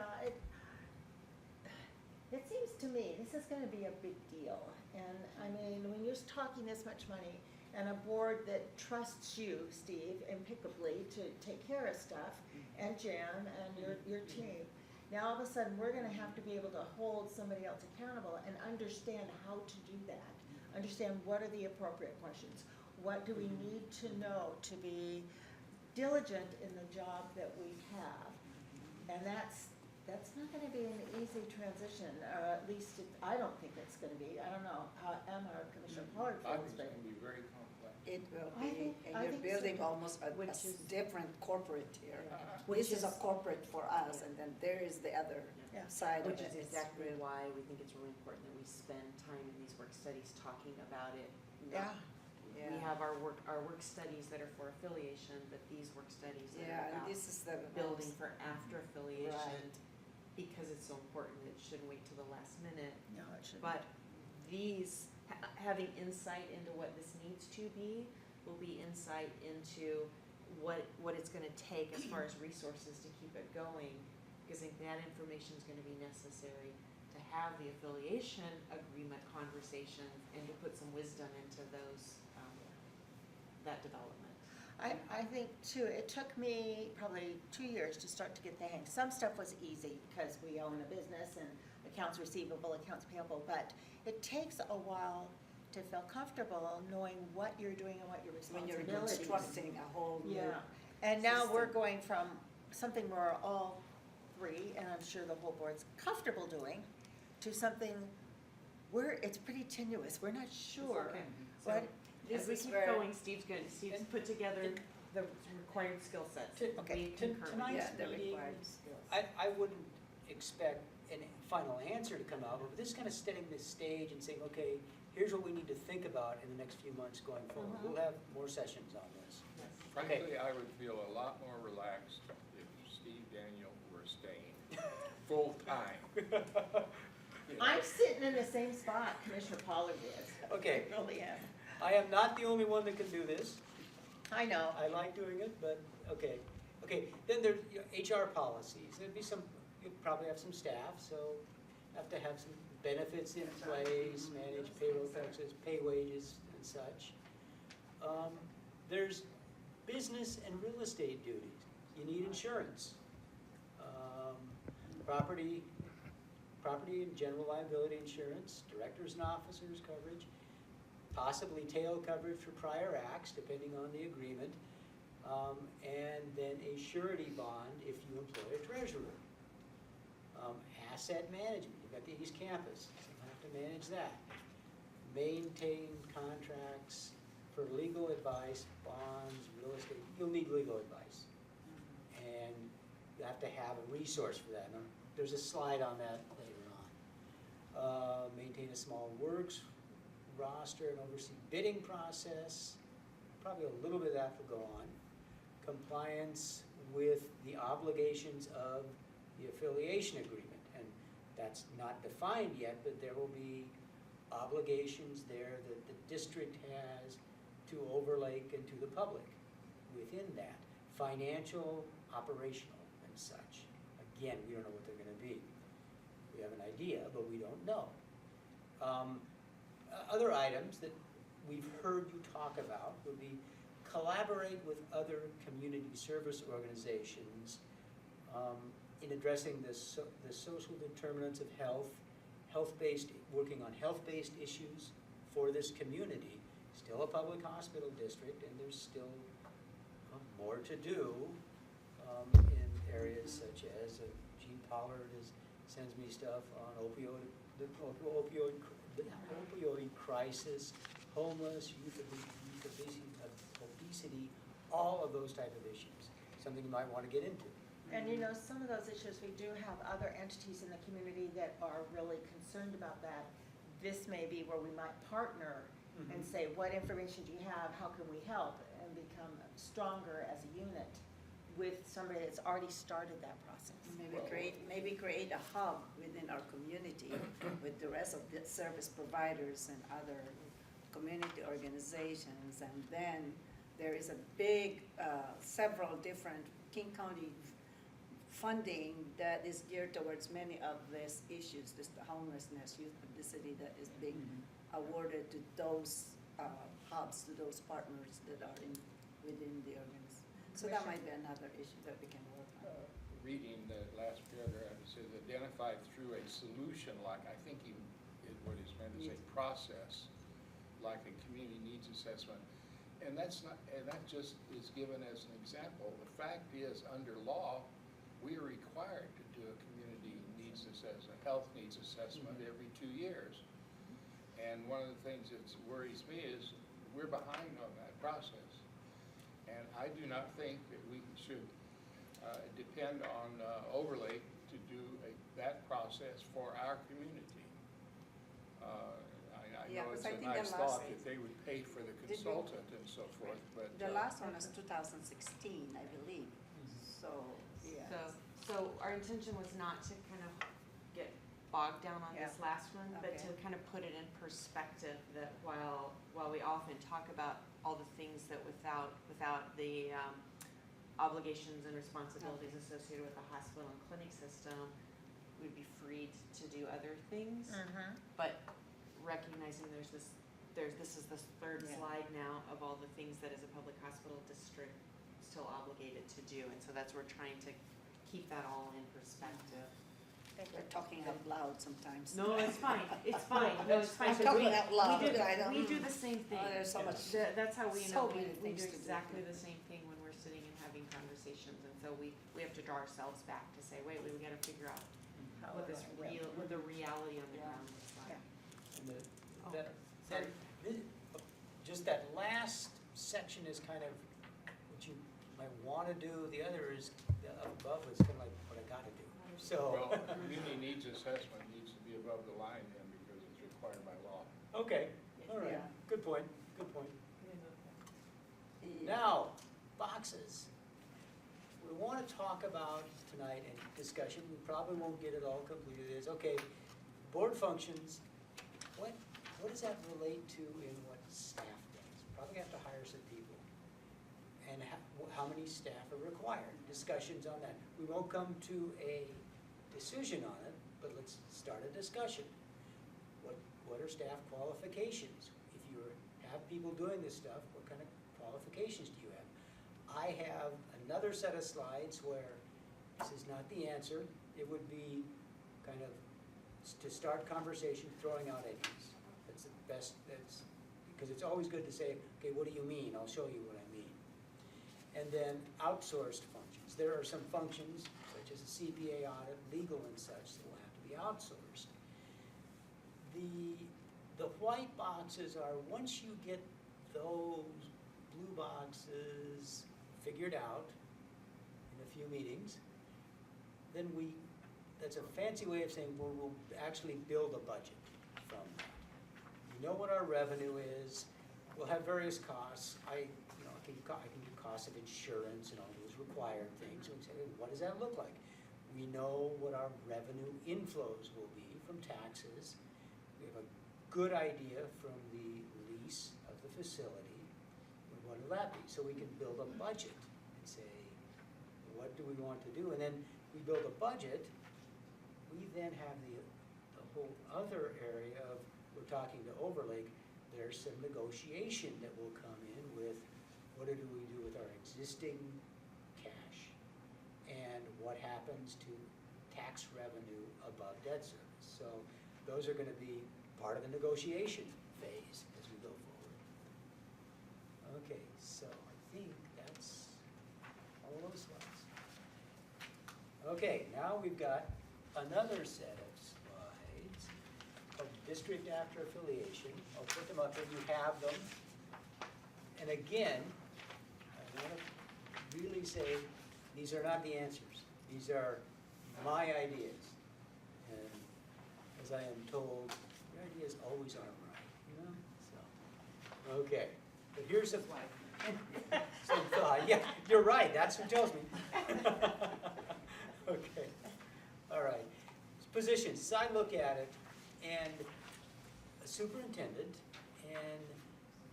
S1: it seems to me this is gonna be a big deal. And I mean, when you're talking this much money and a board that trusts you, Steve, impeccably to take care of stuff, and Jan and your team, now all of a sudden we're gonna have to be able to hold somebody else accountable and understand how to do that. Understand what are the appropriate questions. What do we need to know to be diligent in the job that we have? And that's not gonna be an easy easy transition, at least I don't think it's gonna be. I don't know how Emma or Commissioner Pollard
S6: I
S1: feels,
S6: think it's
S1: but
S6: gonna be very complex.
S2: It will
S1: I
S2: be,
S1: think-
S2: and
S1: I
S2: you're
S1: think so
S2: building
S1: too.
S2: almost a
S1: Which is-
S2: different corporate here.
S1: Which
S2: This is a
S1: is-
S2: corporate for us, and then there is the other
S1: Yeah.
S2: side of it.
S8: Which is
S2: It's
S8: exactly
S2: real-
S8: why we think it's really important that we spend time in these work studies talking about it.
S1: yeah,
S8: We
S2: Yeah,
S8: have our work studies that are for affiliation, but these work studies that
S2: yeah,
S8: are
S2: and
S8: about
S2: this is the.
S8: building for after affiliation.
S2: Right.
S8: Because it's so important, it shouldn't wait till the last minute.
S1: no, it shouldn't.
S8: But these, having insight into what this needs to be, will be insight into what it's gonna take as far as resources to keep it going. Because I think that information is gonna be necessary to have the affiliation agreement conversations and to put some wisdom into those, that development.
S1: I think too, it took me probably 2 years to start to get the hang. Some stuff was easy because we own a business and accounts receivable, accounts payable, but it takes a while to feel comfortable knowing what you're doing and what your
S2: When you're
S1: responsibilities.
S2: constructing a whole new.
S1: Yeah, and now we're
S2: system.
S1: going from something we're all three, and I'm sure the whole board's comfortable doing, to something where it's pretty tenuous, we're not sure.
S8: okay.
S1: What,
S8: As we
S2: This is
S8: keep
S2: where-
S8: going, Steve's put together the required skill sets.
S7: To-
S1: Okay.
S8: We concur.
S7: Tonight's
S2: Yeah, the
S7: meeting,
S2: required skills.
S7: I wouldn't expect a final answer to come out, but this is kind of setting the stage and saying, okay, here's what we need to think about in the next few months going forward.
S1: Mhm.
S7: We'll have more sessions on this.
S8: Yes.
S6: Frankly, I would feel a lot more relaxed if Steve Daniel were staying full-time. You know.
S1: I'm sitting in the same spot Commissioner Pollard is.
S7: Okay.
S1: I really am.
S7: I am not the only one that can do this.
S1: I know.
S7: I like doing it, but, okay. Okay, then there's HR policies. There'd be some, you'll probably have some staff, so have to have some benefits in place, manage payroll taxes, pay wages and such. There's business and real estate duties. You need insurance. Property and general liability insurance, directors and officers coverage, possibly tail coverage for prior acts, depending on the agreement, and then a surety bond if you employ a treasurer. Asset management, you've got the East Campus, so you have to manage that. Maintain contracts for legal advice, bonds, real estate, you'll need legal advice. And you have to have a resource for that. Now, there's a slide on that later on. Maintain a small works roster and oversee bidding process. Probably a little bit of that will go on. Compliance with the obligations of the affiliation agreement. And that's not defined yet, but there will be obligations there that the district has to Overlake and to the public within that. Financial, operational, and such. Again, we don't know what they're gonna be. We have an idea, but we don't know. Other items that we've heard you talk about would be collaborate with other community service organizations in addressing the social determinants of working on health-based issues for this community. Still a public hospital district, and there's still more to do in areas such as Gene Pollard sends me stuff on the opioid crisis, homeless, youth obesity, all of those type of issues. Something you might want to get into.
S1: And you know, some of those issues, we do have other entities in the community that are really concerned about that. This may be where we might partner and say, what information do you have, how can we help, and become stronger as a unit with somebody that's already started that process.
S2: Maybe create a hub within our community with the rest of the service providers and other community organizations. And then there is a big, several different King County funding that is geared towards many of these issues, this the homelessness, youth obesity that is being awarded to those hubs, to those partners that are within the organization. So that might be another issue that we can work on.
S6: Reading the last paragraph, it says identified through a solution, like I think what is meant is a process, like a community needs assessment. And that just is given as an example. The fact is, under law, we are required to do a community needs assessment. process, a health needs assessment every 2 years. And one of the things that worries me is we're behind on that process. And I do not think that we should depend on Overlake to do that process for our community. I
S2: Yeah,
S6: know it's
S2: because I
S6: a
S2: think the
S6: nice
S2: last-
S6: thought that they would pay for the
S2: we-
S6: consultant and so forth, but.
S2: The last one was 2016, I believe, so, yeah.
S8: So our intention was not to kind of get bogged down on this
S2: Yeah.
S8: last one, but to
S2: Okay.
S8: kind of put it in perspective that while we often talk about all the things that without the obligations and responsibilities associated with the hospital and clinic system, we'd be freed to do other things. But recognizing this is the third
S2: Yeah.
S8: slide now of all the things that as a public hospital district still obligated to do, and so that's where we're trying to keep that all in perspective.
S2: We're talking out loud sometimes.
S8: No, it's fine, it's fine, no, it's fine.
S2: I'm
S8: 'cause
S2: talking out loud,
S8: we do,
S2: I don't-
S8: we do the same thing.
S2: Oh, there's so much,
S8: That's how we
S2: so
S8: know,
S2: many
S8: we
S2: things
S8: do
S2: to do.
S8: exactly the same thing when we're sitting and having conversations, and so we have to draw ourselves back to say, wait, we gotta figure out what this what the reality on the
S2: Yeah.
S8: ground is like.
S2: Yeah.
S7: And
S8: Oh,
S7: that,
S8: sorry.
S7: just that last section is kind of what you might wanna do, the other is, the above is kind of like what I gotta do, so.
S6: Well, community needs assessment needs to be above the line then because it's required by law.
S7: Okay, all right,
S2: Yeah.
S7: good point, good point.
S2: Yeah.
S7: Now, boxes. We want to talk about tonight in discussion, we probably won't get it all completed, is, okay, board functions, what does that relate to in what staff does? Probably have to hire some people. And how many staff are required? Discussions on that. We won't come to a decision on it, but let's start a discussion. What are staff qualifications? If you have people doing this stuff, what kind of qualifications do you have? I have another set of slides where this is not the answer. It would be kind of to start conversation, throwing out ideas. That's the best, because it's always good to say, okay, what do you mean? I'll show you what I mean. And then outsourced functions. There are some functions, such as a CPA audit, legal and such, that will have to be outsourced. The white boxes are, once you get those blue boxes figured out in a few meetings, then that's a fancy way of saying we'll actually build a budget from that. We know what our revenue is, we'll have various costs. I can do costs of insurance and all those required things, and we say, what does that look like? We know what our revenue inflows will be from taxes. We have a good idea from the lease of the facility, what will that be? So we can build a budget and say, what do we want to do? And then we build a budget, we then have the whole other area of, we're talking to Overlake, there's some negotiation that will come in with what do we do with our existing cash and what happens to tax revenue above debt service. So those are going to be part of the negotiation phase as we go forward. Okay, so I think that's all those slides. Okay, now we've got another set of slides of district after affiliation. I'll put them up here, you have them. And again, I want to really say, these are not the answers. These are my ideas. And as I am told, your ideas always aren't right, you know? So, okay, but here's some thought. Yeah, you're right, that's what tells me. Okay, all right. Positions, so I look at it, and a superintendent and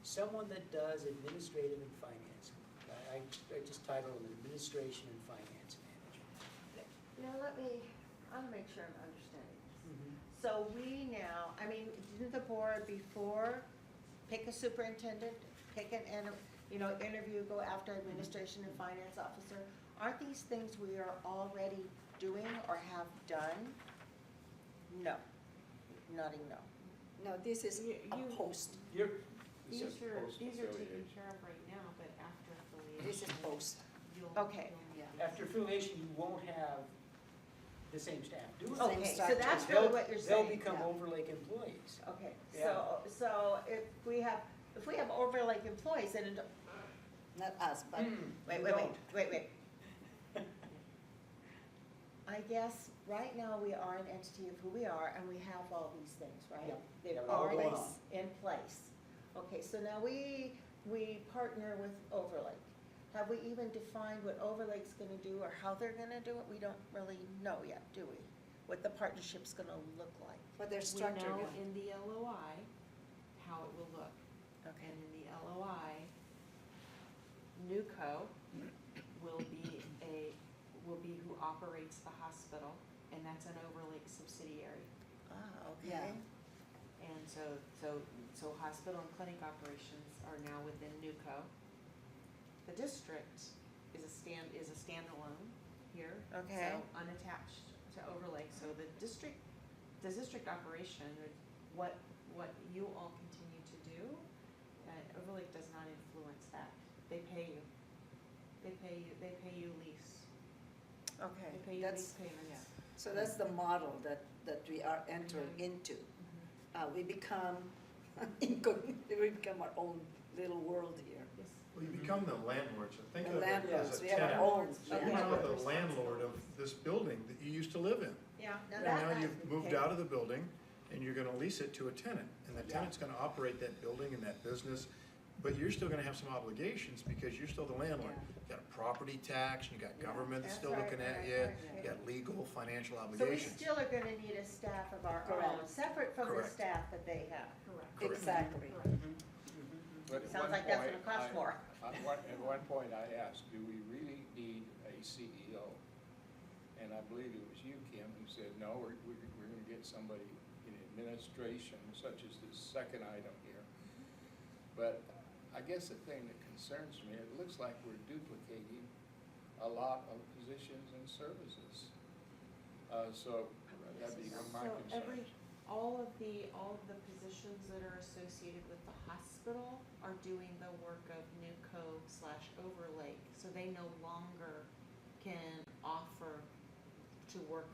S7: someone that does administrative and finance. I just title them administration and finance management.
S1: Now, I want to make sure I'm understanding this.
S7: Mhm.
S1: So we now, didn't the board before pick a superintendent, pick interview, go after administration and finance officer? Aren't these things we are already doing or have done? No. Nodding no.
S2: No, this is
S8: You-
S2: a post.
S8: These are taken
S6: Post-affiliation.
S8: care of right now, but after affiliation.
S2: This is post.
S8: you'll-
S1: Okay.
S8: you'll need
S2: Yeah.
S8: to-
S7: After affiliation, you won't have the same staff do it.
S2: Same
S1: Okay, so
S2: structure.
S1: that's
S7: They'll-
S1: really what you're saying.
S7: They'll become
S2: yeah.
S7: Overlake employees.
S1: Okay,
S7: Yeah.
S1: so if we have Overlake employees, then,
S2: Not us, but
S1: wait. I guess right now we are an entity of who we are and we have all these things, right?
S7: Yeah.
S1: They're
S7: They're all
S1: already
S7: going on.
S1: in place. Okay, so now we partner with Overlake. Have we even defined what Overlake's gonna do or how they're gonna do it? We don't really know yet, do we? What the partnership's gonna look like?
S2: for their
S8: We
S2: structure.
S8: know
S2: yeah.
S8: in the LOI how it will look.
S1: Okay.
S8: And in the LOI, NewCo will be who operates the hospital, and that's an Overlake subsidiary.
S1: Okay.
S2: Yeah.
S8: And so hospital and clinic operations are now within NewCo. The district is a standalone here.
S1: Okay.
S8: So unattached to Overlake, so the district operation, what you all continue to do, Overlake does not influence that. They pay you. They pay you lease.
S1: Okay.
S8: They pay you lease
S2: That's-
S8: payments.
S2: So that's the model that we are entering into.
S8: Mhm.
S2: We become, we become our own little world here.
S8: Yes.
S4: Well, you become the landlord, so think
S2: The
S4: of it
S2: landlords,
S4: as a
S2: we have our
S4: tenant.
S2: own.
S4: So
S1: Okay.
S4: you're
S2: yeah.
S4: now the landlord of this building that you used to live in.
S1: Yeah, now
S4: And
S1: that.
S4: now you've moved
S1: okay.
S4: out of the building and you're gonna lease it to a tenant. And the
S2: Yeah.
S4: tenant's gonna operate that building and that business, but you're still gonna have some obligations because you're still the landlord.
S2: Yeah.
S4: You got a property tax, and you got government that's
S1: That's
S4: still
S1: right,
S4: looking at
S1: right,
S4: you,
S1: right,
S4: you
S1: right.
S4: got legal, financial
S1: So we
S4: obligations.
S1: still are gonna need a staff of our own,
S2: Correct.
S1: separate from the
S4: Correct.
S1: staff that they have.
S8: Correct.
S4: Correct.
S2: Exactly.
S6: But at
S1: Sounds
S6: one
S1: like that's
S6: point,
S1: gonna cost more.
S6: At one point, I asked, do we really need a CEO? And I believe it was you, Kim, who said, no, we're gonna get somebody in administration, such as this second item here. But I guess the thing that concerns me, it looks like we're duplicating a lot of positions and services. So that'd be my
S8: So
S6: concern.
S8: all of the positions that are associated with the hospital are doing the work of NewCo/Overlake, so they no longer can offer to work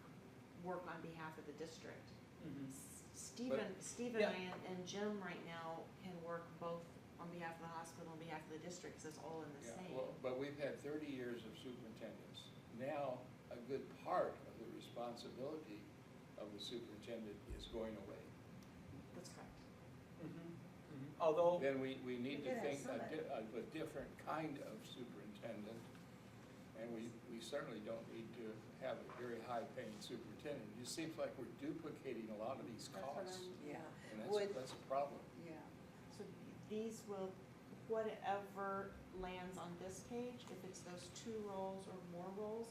S8: on behalf of the district.
S7: Mhm.
S8: Stephen
S7: Yeah.
S8: and Jim right now can work both on behalf of the hospital and behalf of the district, 'cause it's all in the
S6: Yeah,
S8: same.
S6: well, but we've had 30 years of superintendents. Now, a good part of the responsibility of the superintendent is going away.
S8: That's correct.
S7: Although,
S6: Then we need to
S1: Yeah,
S6: think
S1: somebody.
S6: of a different kind of superintendent, and we certainly don't need to have a very high-paying superintendent. It just seems like we're duplicating a lot of these
S1: That's what
S6: costs,
S2: Yeah,
S6: and
S2: Would-
S6: that's a problem.
S2: yeah.
S8: So these will, whatever lands on this page, if it's those 2 roles or more roles,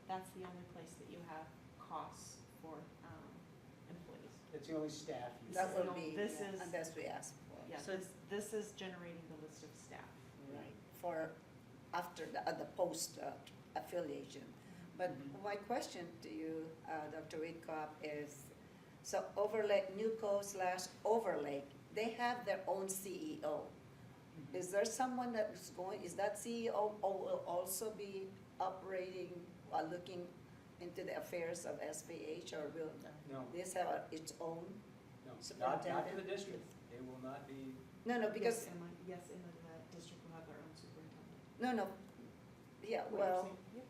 S8: that's the only place that you have costs for employees.
S7: it's the only staff you
S2: That
S8: So
S2: will be,
S8: this
S2: yeah,
S8: is-
S2: unless we ask for.
S8: Yeah,
S1: So-
S8: this is generating the list of staff.
S2: Right, for after the post affiliation. But
S7: Mhm.
S2: my question to you, Dr. Whitcomb, is, so Overlake, NewCo/Overlake, they have their own CEO. Is there someone that is going, is that CEO will also be operating, looking into the affairs of SPH, or will
S7: No,
S2: this have its own?
S7: no, not to the
S2: Superintendent?
S7: district. They will not be,
S2: No, because,
S8: Yes, Emma, the district will have their own superintendent.
S2: no, yeah,
S8: What you're
S2: well,
S8: saying? Yep.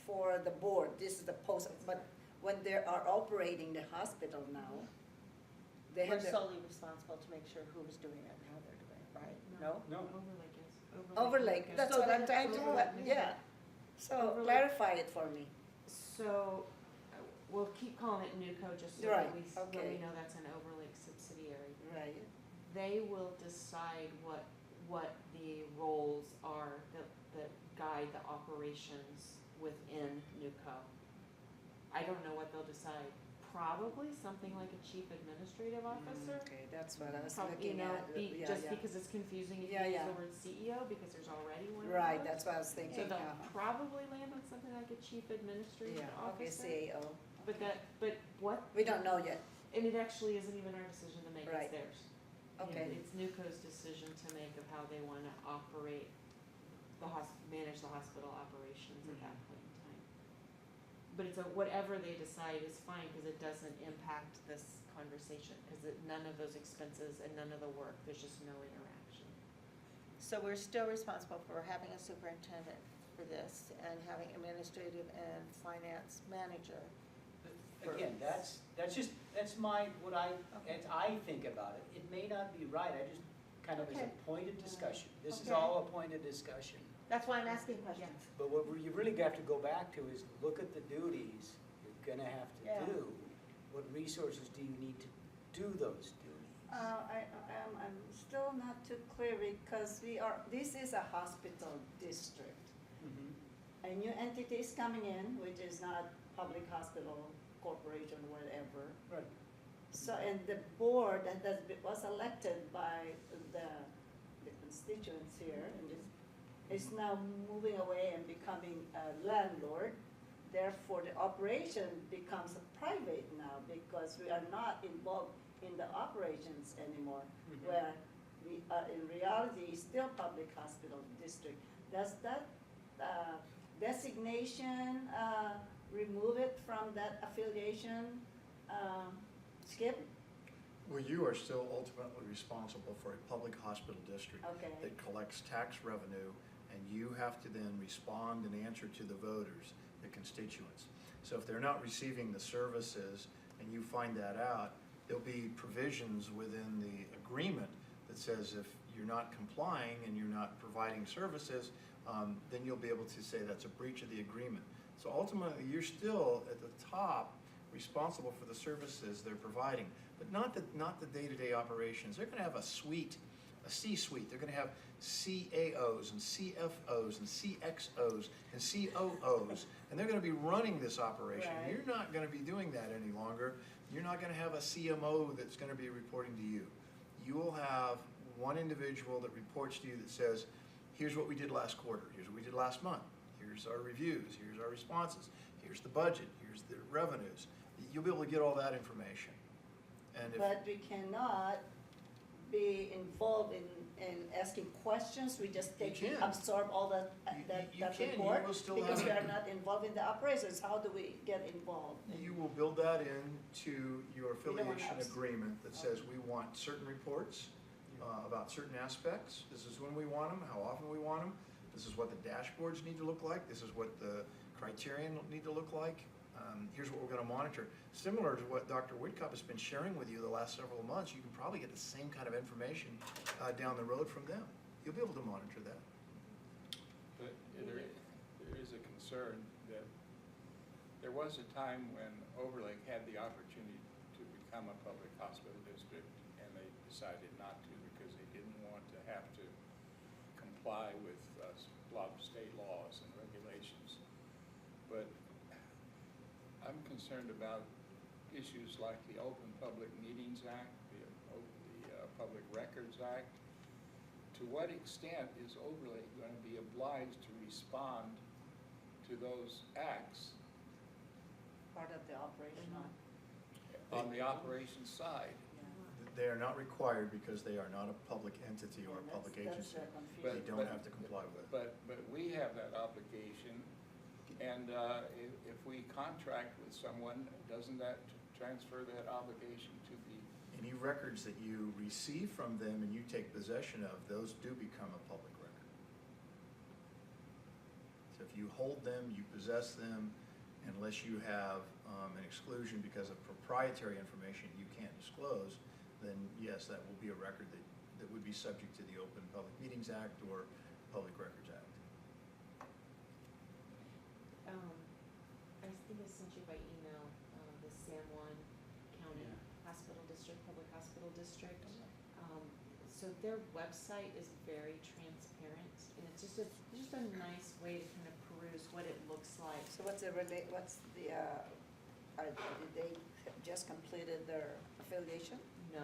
S2: for the board, this is the post, but when they are operating the hospital now, they
S1: We're
S2: have their,
S1: solely responsible to make sure who's doing it and how they're doing it, right? No?
S7: no.
S8: Overlake is.
S2: Overlake,
S8: is.
S2: that's
S1: So
S2: what I'm
S1: then
S2: trying to,
S8: Overlake.
S2: yeah. So
S8: Overlake.
S2: clarify it for me.
S8: So, we'll keep calling it NewCo just so
S2: Right,
S8: that we
S2: okay.
S8: know that's an Overlake subsidiary.
S2: Right.
S8: They will decide what the roles are that guide the operations within NewCo. I don't know what they'll decide. Probably something like a chief administrative officer.
S2: Okay, that's what I was
S8: Prob-
S2: looking at. Yeah,
S8: just
S2: yeah.
S8: because it's confusing if
S2: Yeah,
S8: you use
S2: yeah.
S8: the word CEO, because there's already one of
S2: Right,
S8: those.
S2: that's what I was
S8: So
S2: thinking.
S8: they'll probably land on something like a chief administrative
S2: Yeah, okay,
S8: officer.
S2: CAO.
S8: But what,
S2: We don't know yet.
S8: and it actually isn't even our decision to make,
S2: Right.
S8: it's theirs. You know,
S2: Okay.
S8: It's NewCo's decision to make of how they wanna operate manage the hospital operations at that point in time. but it's whatever they decide is fine, because it doesn't impact this conversation, because none of those expenses and none of the work, there's just no interaction.
S1: So we're still responsible for having a superintendent for this and having administrative and finance manager.
S7: Again, that's my, as I think about it. It may not be right, I just kind of as a
S1: Okay.
S7: point of discussion. This is
S1: Okay.
S7: all a point of discussion.
S1: That's why I'm asking questions.
S7: But what you really have to go back to is look at the duties you're gonna have
S1: Yeah.
S7: to do. What resources do you need to do those duties?
S2: I'm still not too clear because this is a hospital district.
S7: Mhm.
S2: A new entity is coming in, which is not public hospital corporation, whatever.
S7: Right.
S2: So, and the board was elected by the constituents here and is now moving away and becoming a landlord. Therefore, the operation becomes private now because we are not involved in the operations anymore.
S7: Mhm.
S2: Where we, in reality, is still public hospital district. Does that designation remove it from that affiliation, Skip?
S4: Well, you are still ultimately responsible for a public hospital district
S2: Okay.
S4: that collects tax revenue, and you have to then respond and answer to the voters, the constituents. So if they're not receiving the services and you find that out, there'll be provisions within the agreement that says if you're not complying and you're not providing services, then you'll be able to say that's a breach of the agreement. So ultimately, you're still at the top responsible for the services they're providing, but not the day-to-day operations. They're gonna have a suite, a C-suite. They're gonna have CAOs and CFOs and CXOs and COOs, and they're gonna be running this operation.
S2: Right.
S4: You're not gonna be doing that any longer. You're not gonna have a CMO that's gonna be reporting to you. You will have one individual that reports to you that says, here's what we did last quarter, here's what we did last month, here's our reviews, here's our responses, here's the budget, here's the revenues. You'll be able to get all that information. And if,
S2: But we cannot be involved in asking questions, we just
S4: You
S2: take,
S4: can.
S2: absorb all that
S4: You can. You
S2: report?
S4: will still
S2: Because
S4: have-
S2: we are not involved in the operations, how do we get involved?
S4: you will build that into your
S2: We don't
S4: affiliation
S2: have-
S4: agreement that says we want certain reports about certain aspects. This is when we want them, how often we want them. This is what the dashboards need to look like. This is what the criterion need to look like. Here's what we're gonna monitor. Similar to what Dr. Whitcup has been sharing with you the last several months, you can probably get the same kind of information down the road from them. You'll be able to monitor that.
S6: But there is a concern that there was a time when Overlake had the opportunity to become a public hospital district, and they decided not to because they didn't want to have to comply with a lot of state laws and regulations. But I'm concerned about issues like the Open Public Meetings Act, the Public Records Act. To what extent is Overlake going to be obliged to respond to those acts
S2: Part of the operational.
S6: on the operations side?
S4: They are not required because they are not a public entity or a public agency.
S2: That's the
S4: They
S2: confusion.
S4: don't have to comply with it.
S6: But we have that obligation, and if we contract with someone, doesn't that transfer that obligation to the?
S4: Any records that you receive from them and you take possession of, those do become a public record. So if you hold them, you possess them, unless you have an exclusion because of proprietary information you can't disclose, then yes, that will be a record that would be subject to the Open Public Meetings Act or Public Records Act.
S8: I think I sent you by email, the San Juan County
S7: Yeah.
S8: Hospital District, Public Hospital District. So their website is very transparent, and it's just a nice way to kind of peruse what it looks like.
S2: So did they just completed their affiliation?
S8: No.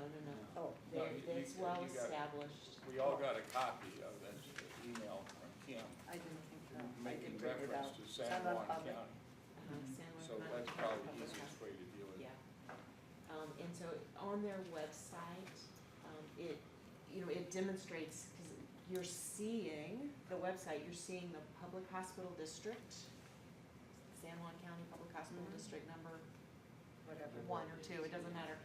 S2: Oh,
S6: No,
S8: It's
S6: you
S8: well
S6: got-
S8: established.
S6: We all got a copy of that email from Kim,
S2: I didn't think, I
S6: making
S2: didn't print it
S6: reference
S2: out.
S6: to San Juan
S2: Public.
S6: County.
S8: San Juan
S6: So
S8: County
S6: that's
S8: Public
S6: probably the
S8: Public
S6: easiest way to deal with it.
S8: Yeah. And so on their website, it demonstrates, because you're seeing the website, you're seeing the public hospital district, San Juan County Public Hospital
S1: Mhm.
S8: District number
S7: Whatever.
S8: 1 or 2, it doesn't matter.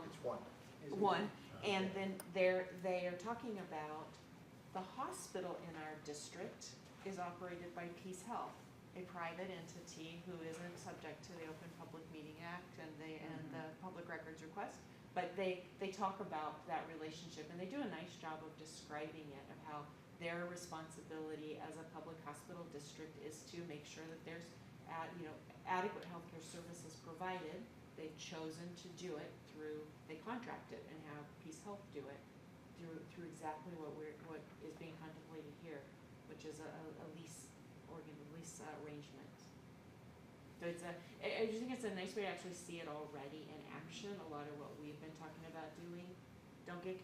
S4: It's one.
S7: Is it?
S8: One,
S4: Okay.
S8: and then they are talking about the hospital in our district is operated by Peace Health, a private entity who isn't subject to the Open Public Meeting Act and the public records request. But they talk about that relationship, and they do a nice job of describing it, of how their responsibility as a public hospital district is to make sure that there's adequate healthcare services provided. They've chosen to do it through, they contract it and have Peace Health do it through exactly what is being contemplated here, which is a lease arrangement. So I just think it's a nice way to actually see it already in action. A lot of what we've been talking about doing. Don't get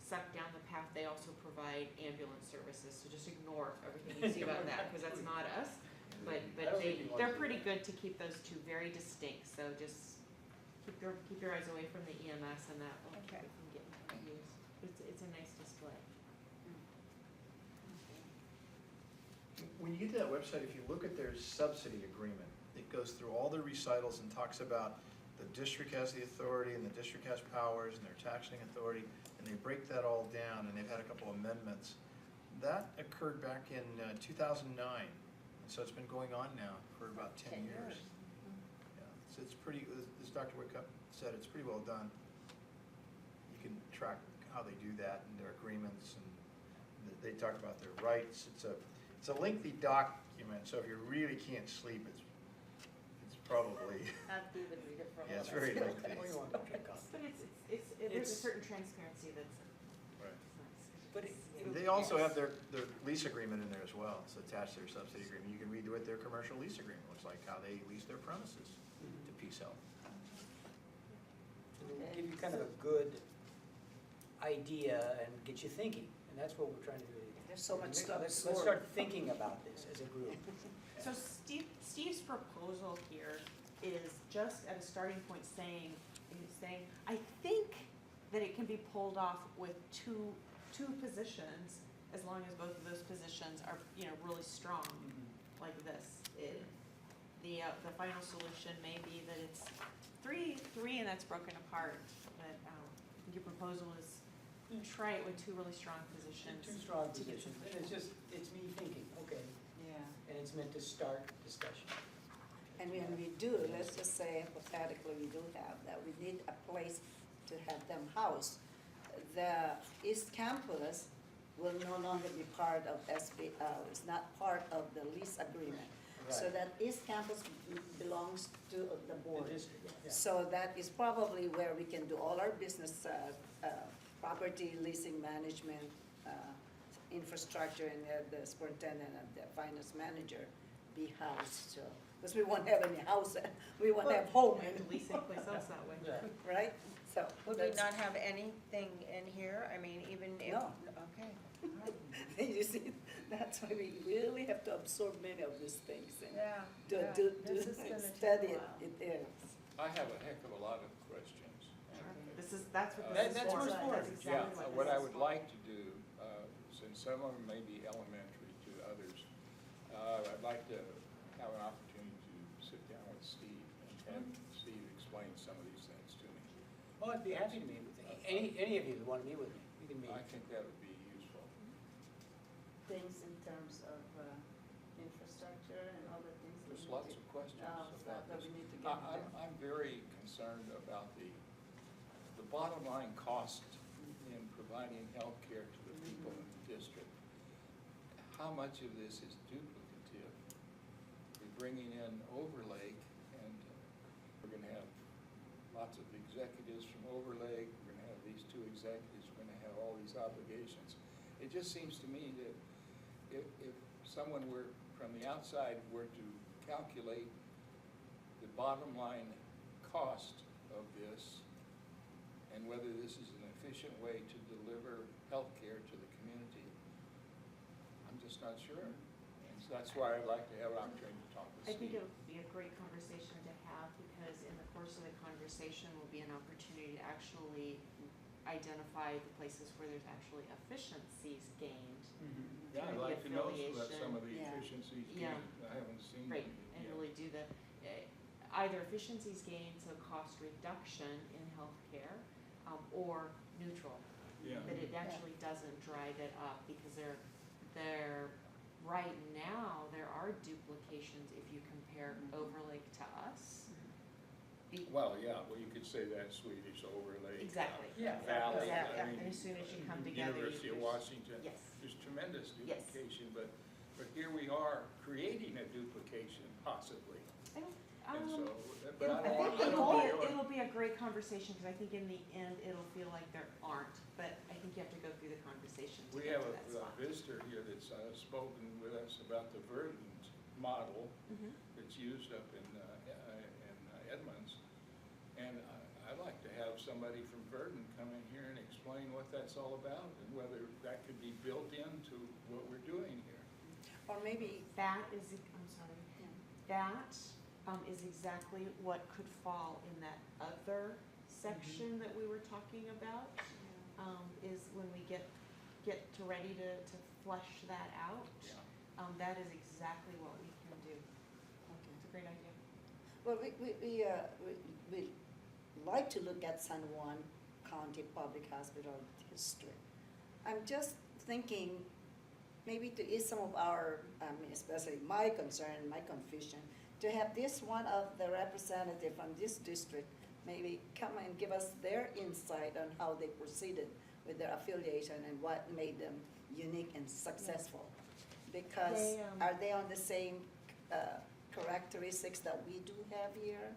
S8: sucked down the path. They also provide ambulance services, so just ignore everything you see about that, because that's not us. But
S7: I don't think you want
S8: they're
S7: to do
S8: pretty
S7: that.
S8: good to keep those two very distinct, so just keep your eyes away from the EMS and that will keep
S1: Okay.
S8: it from getting confused. It's a nice display.
S4: When you get to that website, if you look at their subsidy agreement, it goes through all their recitals and talks about the district has the authority and the district has powers and their taxing authority, and they break that all down, and they've had a couple amendments. That occurred back in 2009, and so it's been going on now for about 10 years. Yeah, so it's pretty, as Dr. Whitcup said, it's pretty well done. You can track how they do that and their agreements, and they talk about their rights. It's a lengthy document, so if you really can't sleep, it's probably,
S1: Have to even read it from.
S4: yeah, it's very lengthy.
S7: What do you want to check on?
S8: But there's a
S7: It's-
S8: certain transparency that's
S4: Right.
S8: nice.
S7: But
S4: They also have their lease agreement in there as well. It's attached to their subsidy agreement. You can read what their commercial lease agreement looks like, how they lease their premises to Peace Health.
S7: It'll give you kind of a good idea and get you thinking, and that's what we're trying to do.
S2: There's so much stuff.
S7: Let's start thinking about this as a group.
S8: So Steve's proposal here is just at a starting point saying, I think that it can be pulled off with two positions, as long as both of those positions are, really strong, like this. The final solution may be that it's three and that's broken apart, but your proposal is try it with two really strong positions.
S7: Two strong
S8: to get
S7: positions,
S8: some-
S7: and it's me thinking, okay,
S2: Yeah.
S7: and it's meant to start discussion.
S2: And when we do, let's just say hypothetically, we do have that, we need a place to have them housed. The East Campus will no longer be part of SBO, it's not part of the lease agreement. So
S7: Right.
S2: that East Campus belongs to the board.
S7: The district, yeah.
S2: So that is probably where we can do all our business, property leasing management, infrastructure, and the superintendent and the finance manager be housed, so. Because we won't have any house, we won't have home,
S8: We have to lease it place else that way.
S7: Yeah.
S2: right? So.
S1: Would we
S2: that's-
S1: not have anything in here? I mean, even if,
S2: No.
S1: okay.
S2: You see, that's why we really have to absorb many of these things and
S1: Yeah.
S2: do
S1: This is gonna
S2: study
S1: take a
S2: it,
S1: while.
S2: it is.
S6: I have a heck of a lot of questions.
S8: That's what
S6: That-
S8: this is
S7: that's
S8: for.
S7: what it's for.
S8: That's exactly
S6: Yeah,
S8: what
S6: what
S8: this
S6: I
S8: is
S6: would
S8: for.
S6: like to do, since some of them may be elementary to others, I'd like to have an opportunity to sit down with Steve and have Steve explain some of these things to me.
S7: Oh, I'd be happy to meet with you. Any of you that want to meet with me, you can meet.
S6: I think that would be useful.
S2: Things in terms of infrastructure and other things. that
S6: There's
S2: we
S6: lots
S2: need
S6: of questions
S2: to-
S6: about
S2: that
S6: this.
S2: we need to get there.
S6: I'm very concerned about the bottom line cost in providing health care to the people in the district. How much of this is duplicative? We're bringing in Overlake, and we're gonna have lots of executives from Overlake, we're gonna have these two executives, we're gonna have all these obligations. It just seems to me that if someone were, from the outside, were to calculate the bottom line cost of this, and whether this is an efficient way to deliver health care to the community, I'm just not sure. And so that's why I'd like to have an opportunity to talk with
S8: I think
S6: Steve.
S8: it'll be a great conversation to have, because in the course of the conversation will be an opportunity to actually identify the places where there's actually efficiencies gained.
S6: Yeah, I'd
S8: through the
S6: like to know some of the
S2: Yeah.
S6: efficiencies
S8: Yeah.
S6: gained. I haven't seen
S8: Right,
S6: them
S8: and
S6: yet.
S8: really do the, either efficiencies gained, so cost reduction in healthcare, or neutral.
S6: Yeah.
S8: That it actually doesn't drive it up, because right now, there are duplications if you compare Overlake to us.
S6: Well, yeah, well, you could say that Swedish overlay.
S8: Exactly.
S3: Yeah.
S6: Valley.
S8: Exactly.
S6: I mean,
S8: And as soon as you come together, you
S6: University of
S8: push.
S6: Washington.
S8: Yes.
S6: There's tremendous
S8: Yes.
S6: duplication, but here we are creating a duplication possibly.
S8: I don't,
S6: And so, but
S8: It'll,
S6: I
S8: I
S6: don't want,
S8: think
S6: I don't want to.
S8: it'll be a great conversation, because I think in the end, it'll feel like there aren't, but I think you have to go through the conversation to
S6: We
S8: get
S6: have
S8: to that
S6: a
S8: spot.
S6: visitor here that's spoken with us about the verdant model
S8: Mhm.
S6: that's used up in Edmonds. And I'd like to have somebody from Verdant come in here and explain what that's all about and whether that could be built into what we're doing here.
S2: Or maybe,
S8: That is, I'm sorry, that is exactly what could fall in that other section that we were talking about, is when we get to ready to flesh that out.
S6: Yeah.
S8: That is exactly what we can do. It's a great idea.
S2: well, we like to look at San Juan County Public Hospital District. I'm just thinking, maybe to ease some of our, especially my concern, my confusion, to have this one of the representative from this district maybe come and give us their insight on how they proceeded with their affiliation and what made them unique and successful. Because
S8: They,
S2: are they on the same characteristics that we do have here?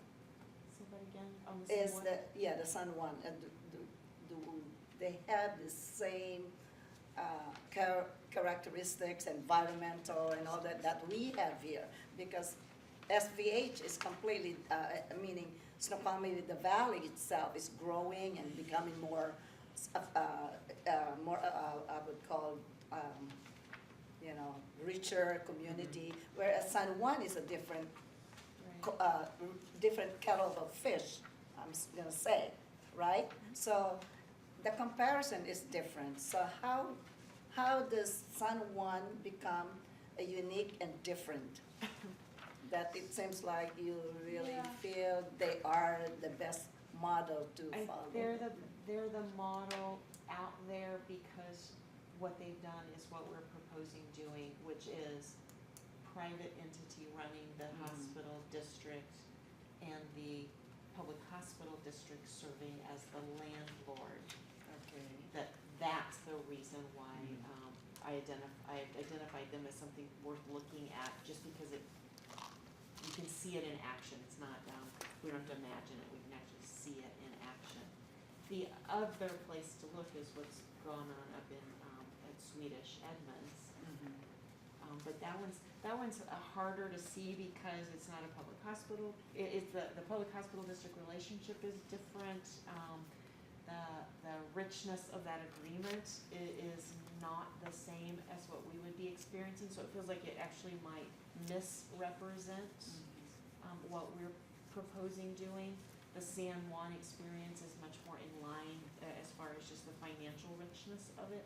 S8: Say that again, on the same
S2: Is
S8: one?
S2: the San Juan, and do they have the same characteristics, environmental and all that we have here? Because SVH is completely, meaning Snoqualmie, the valley itself is growing and becoming more, I would call, richer community, whereas San Juan is a different
S8: Right.
S2: different kettle of fish, I'm gonna say, right? So the comparison is different. So how does San Juan become a unique and different? That it seems like you really
S8: Yeah.
S2: feel they are the best model to follow.
S8: They're the model out there, because what they've done is what we're proposing doing, which is private entity running the hospital district and the public hospital district serving as the landlord.
S2: Okay.
S8: That's the reason why I identified them as something worth looking at, just because you can see it in action. It's not, we don't have to imagine it, we can actually see it in action. The other place to look is what's going on up in, at Swedish Edmonds. But that one's harder to see because it's not a public hospital. It's the public hospital district relationship is different. The richness of that agreement is not the same as what we would be experiencing, so it feels like it actually might misrepresent what we're proposing doing. The San Juan experience is much more in line as far as just the financial richness of it.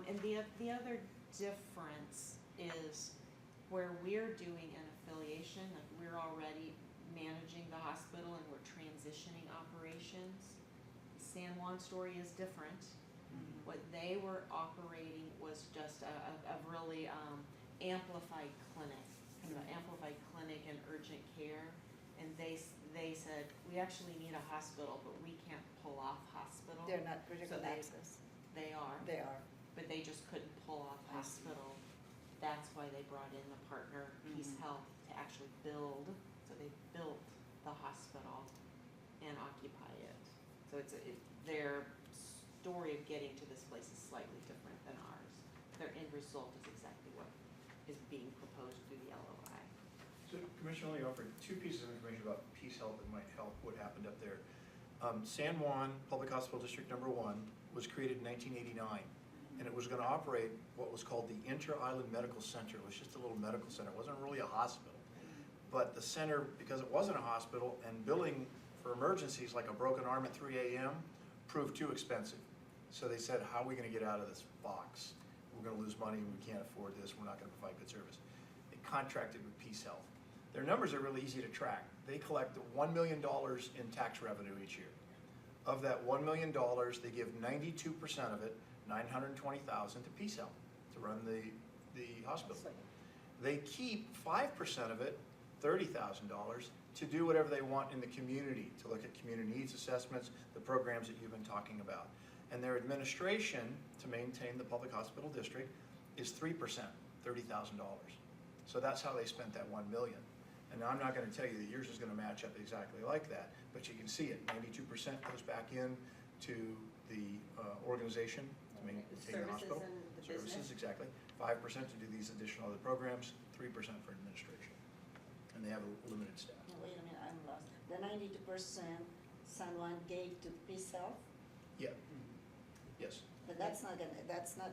S8: And the other difference is where we're doing an affiliation, like we're already managing the hospital and we're transitioning operations. San Juan story is different. What they were operating was just a really amplified clinic, kind of an amplified clinic and urgent care. And they said, we actually need a hospital, but we can't pull off hospital.
S2: They're not critical
S8: So they-
S2: access.
S8: They are,
S2: They are.
S8: but they just couldn't pull off
S2: I see.
S8: hospital. That's why they brought in the partner, Peace Health, to actually build. So they built the hospital and occupy it. So their story of getting to this place is slightly different than ours. Their end result is exactly what is being proposed through the LOI.
S4: So Commissioner only offered two pieces of information about Peace Health that might help what happened up there. San Juan Public Hospital District Number 1 was created in 1989, and it was going to operate what was called the Inter-Island Medical Center. It was just a little medical center. It wasn't really a hospital. But the center, because it wasn't a hospital and billing for emergencies, like a broken arm at 3 AM, proved too expensive. So they said, how are we gonna get out of this box? We're gonna lose money, we can't afford this, we're not gonna provide good service. They contracted with Peace Health. Their numbers are really easy to track. They collect $1 million in tax revenue each year. Of that $1 million, they give 92% of it, $920,000 to Peace Health to run the hospital. They keep 5% of it, $30,000, to do whatever they want in the community, to look at community needs assessments, the programs that you've been talking about. And their administration to maintain the public hospital district is 3%, $30,000. So that's how they spent that $1 million. And now I'm not gonna tell you that yours is gonna match up exactly like that, but you can see it, 92% goes back in to the organization to maintain the hospital.
S1: Services and the
S4: Services,
S1: business.
S4: exactly. 5% to do these additional other programs, 3% for administration. And they have a limited staff.
S2: No, wait a minute, I'm lost. The 92% San Juan gave to Peace Health,
S4: Yeah, yes.
S2: but that's not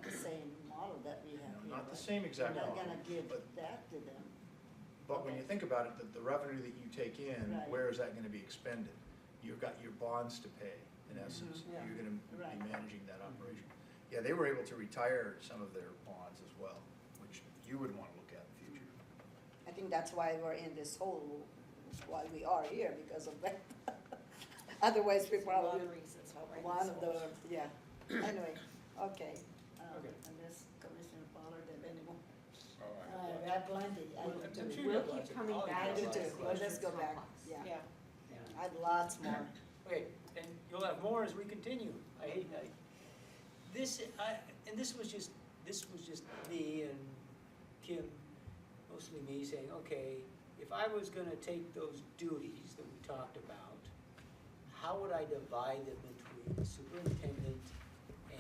S2: the same model that we have here,
S4: Not the
S2: right?
S4: same exact
S2: We're
S4: model.
S2: not gonna give
S4: but-
S2: that to them.
S4: But when you think about it, the revenue that you take in,
S2: Right.
S4: where is that gonna be expended? You've got your bonds to pay, in essence.
S2: Yeah.
S4: You're gonna
S2: Right.
S4: be managing that operation. Yeah, they were able to retire some of their bonds as well, which you would wanna look at in the future.
S2: I think that's why we're in this hole, why we are here, because of that. Otherwise, we
S8: There's a lot
S2: probably,
S8: of reasons why we're in
S2: one
S8: this
S2: of the,
S8: hole.
S2: yeah, anyway, okay.
S3: Okay.
S2: Unless Commissioner Pollard have any more.
S6: Oh, I
S2: I
S6: have
S2: have plenty, I
S3: Well,
S2: do
S3: I'm
S2: too.
S3: sure
S8: We'll
S3: you have
S8: keep
S3: lots of-
S8: coming
S3: I'll
S8: back
S2: I
S3: have
S2: do
S3: lots
S2: too,
S3: of
S2: well, let's
S3: questions.
S2: go back, yeah.
S8: Yeah.
S3: Yeah.
S2: I had lots more.
S3: Okay, and you'll have more as we continue. This was just me and Kim, mostly me, saying, okay, if I was gonna take those duties that we talked about, how would I divide them between the superintendent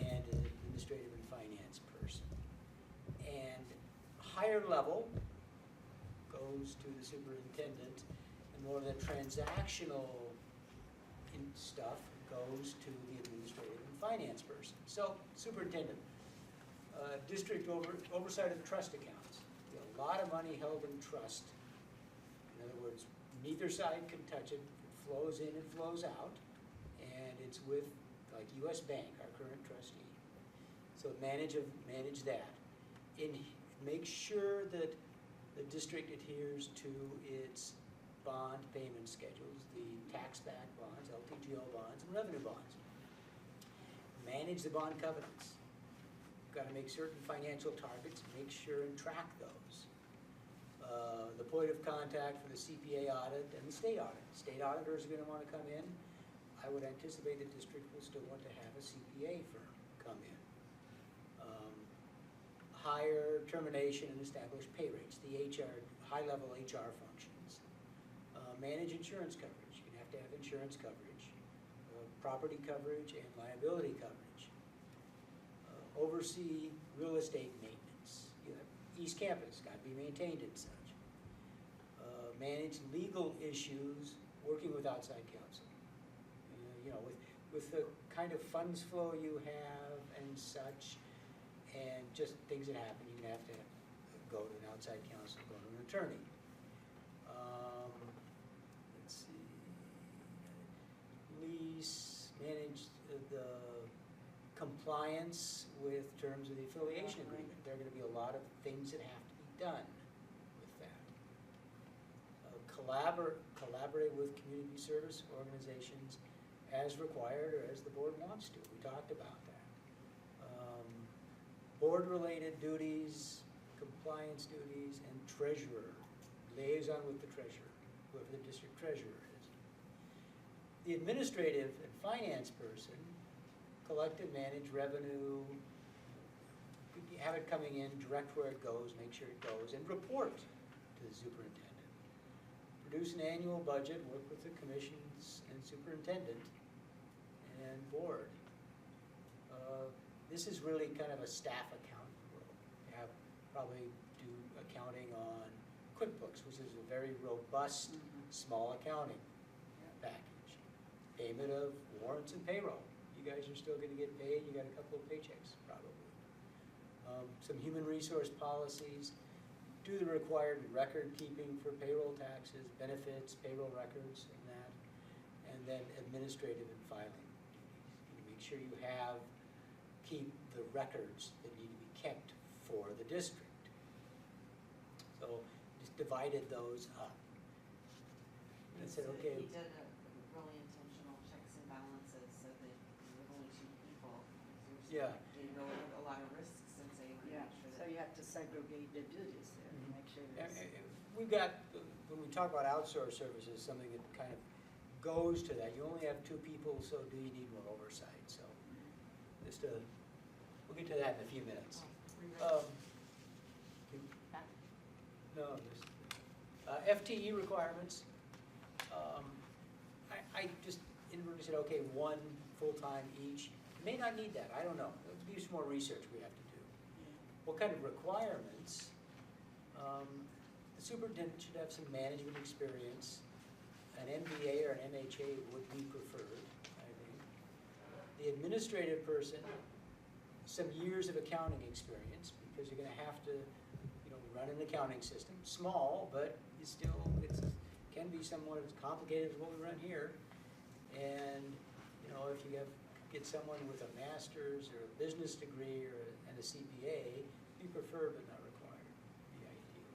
S3: and an administrative and finance person? And higher level goes to the superintendent, and more of the transactional stuff goes to the administrative and finance person. So, superintendent, district oversight of trust accounts. A lot of money held in trust. In other words, neither side can touch it. It flows in and flows out, and it's with, like US Bank, our current trustee. So manage that. Make sure that the district adheres to its bond payment schedules, the tax-back bonds, LTGO bonds, and revenue bonds. Manage the bond covenants. You've got to make certain financial targets, make sure and track those. The point of contact for the CPA audit and the state audit. State auditors are going to want to come in. I would anticipate the district will still want to have a CPA firm come in. Hire, termination, and establish pay rates, the high-level HR functions. Manage insurance coverage. You have to have insurance coverage, property coverage, and liability coverage. Oversee real estate maintenance. You have East Campus, got to be maintained and such. Manage legal issues, working with outside counsel. With the kind of funds flow you have and such, and just things that happen, you're gonna have to go to an outside counsel, go to an attorney. Let's see, manage the compliance with terms of the affiliation agreement. There are gonna be a lot of things that have to be done with that. Collaborate with community service organizations as required or as the board wants to. We talked about that. Board-related duties, compliance duties, and treasurer, liaison with the treasurer, whoever the district treasurer is. The administrative and finance person, collect and manage revenue, have it coming in, direct where it goes, make sure it goes, and report to the superintendent. Produce an annual budget, work with the commissions and superintendent and board. This is really kind of a staff accounting role. You have probably do accounting on QuickBooks, which is a very robust, small accounting package. Payment of warrants and payroll. You guys are still gonna get paid, you got a couple of paychecks probably. Some human resource policies, do the required record keeping for payroll taxes, benefits, payroll records, and that.
S7: and then administrative and filing duties. You make sure you keep the records that need to be kept for the district. So just divided those up. And said, okay.
S8: He did a really intentional checks and balances so that with only two people,
S7: Yeah.
S8: they really have a lot of risks and so you want to
S2: Yeah,
S8: make sure
S2: so
S8: that.
S2: you have to segregate the duties there to make sure
S7: And-
S2: there's.
S7: and We've got, when we talk about outsourced services, something that kind of goes to that. You only have two people, so do you need more oversight? So just we'll get to that in a few minutes.
S8: Back.
S7: No, just, FTE requirements. I just inadvertently said, okay, one full-time each. May not need that, I don't know. There'll be some more research we have to do. What kind of requirements? The superintendent should have some management experience. An MBA or an MHA would be preferred, I think. The administrative person, some years of accounting experience, because you're gonna have to, run an accounting system. Small, but it can be somewhat as complicated as what we run here. And, if you get someone with a master's or a business degree and a CPA, be preferred but not required, be ideal.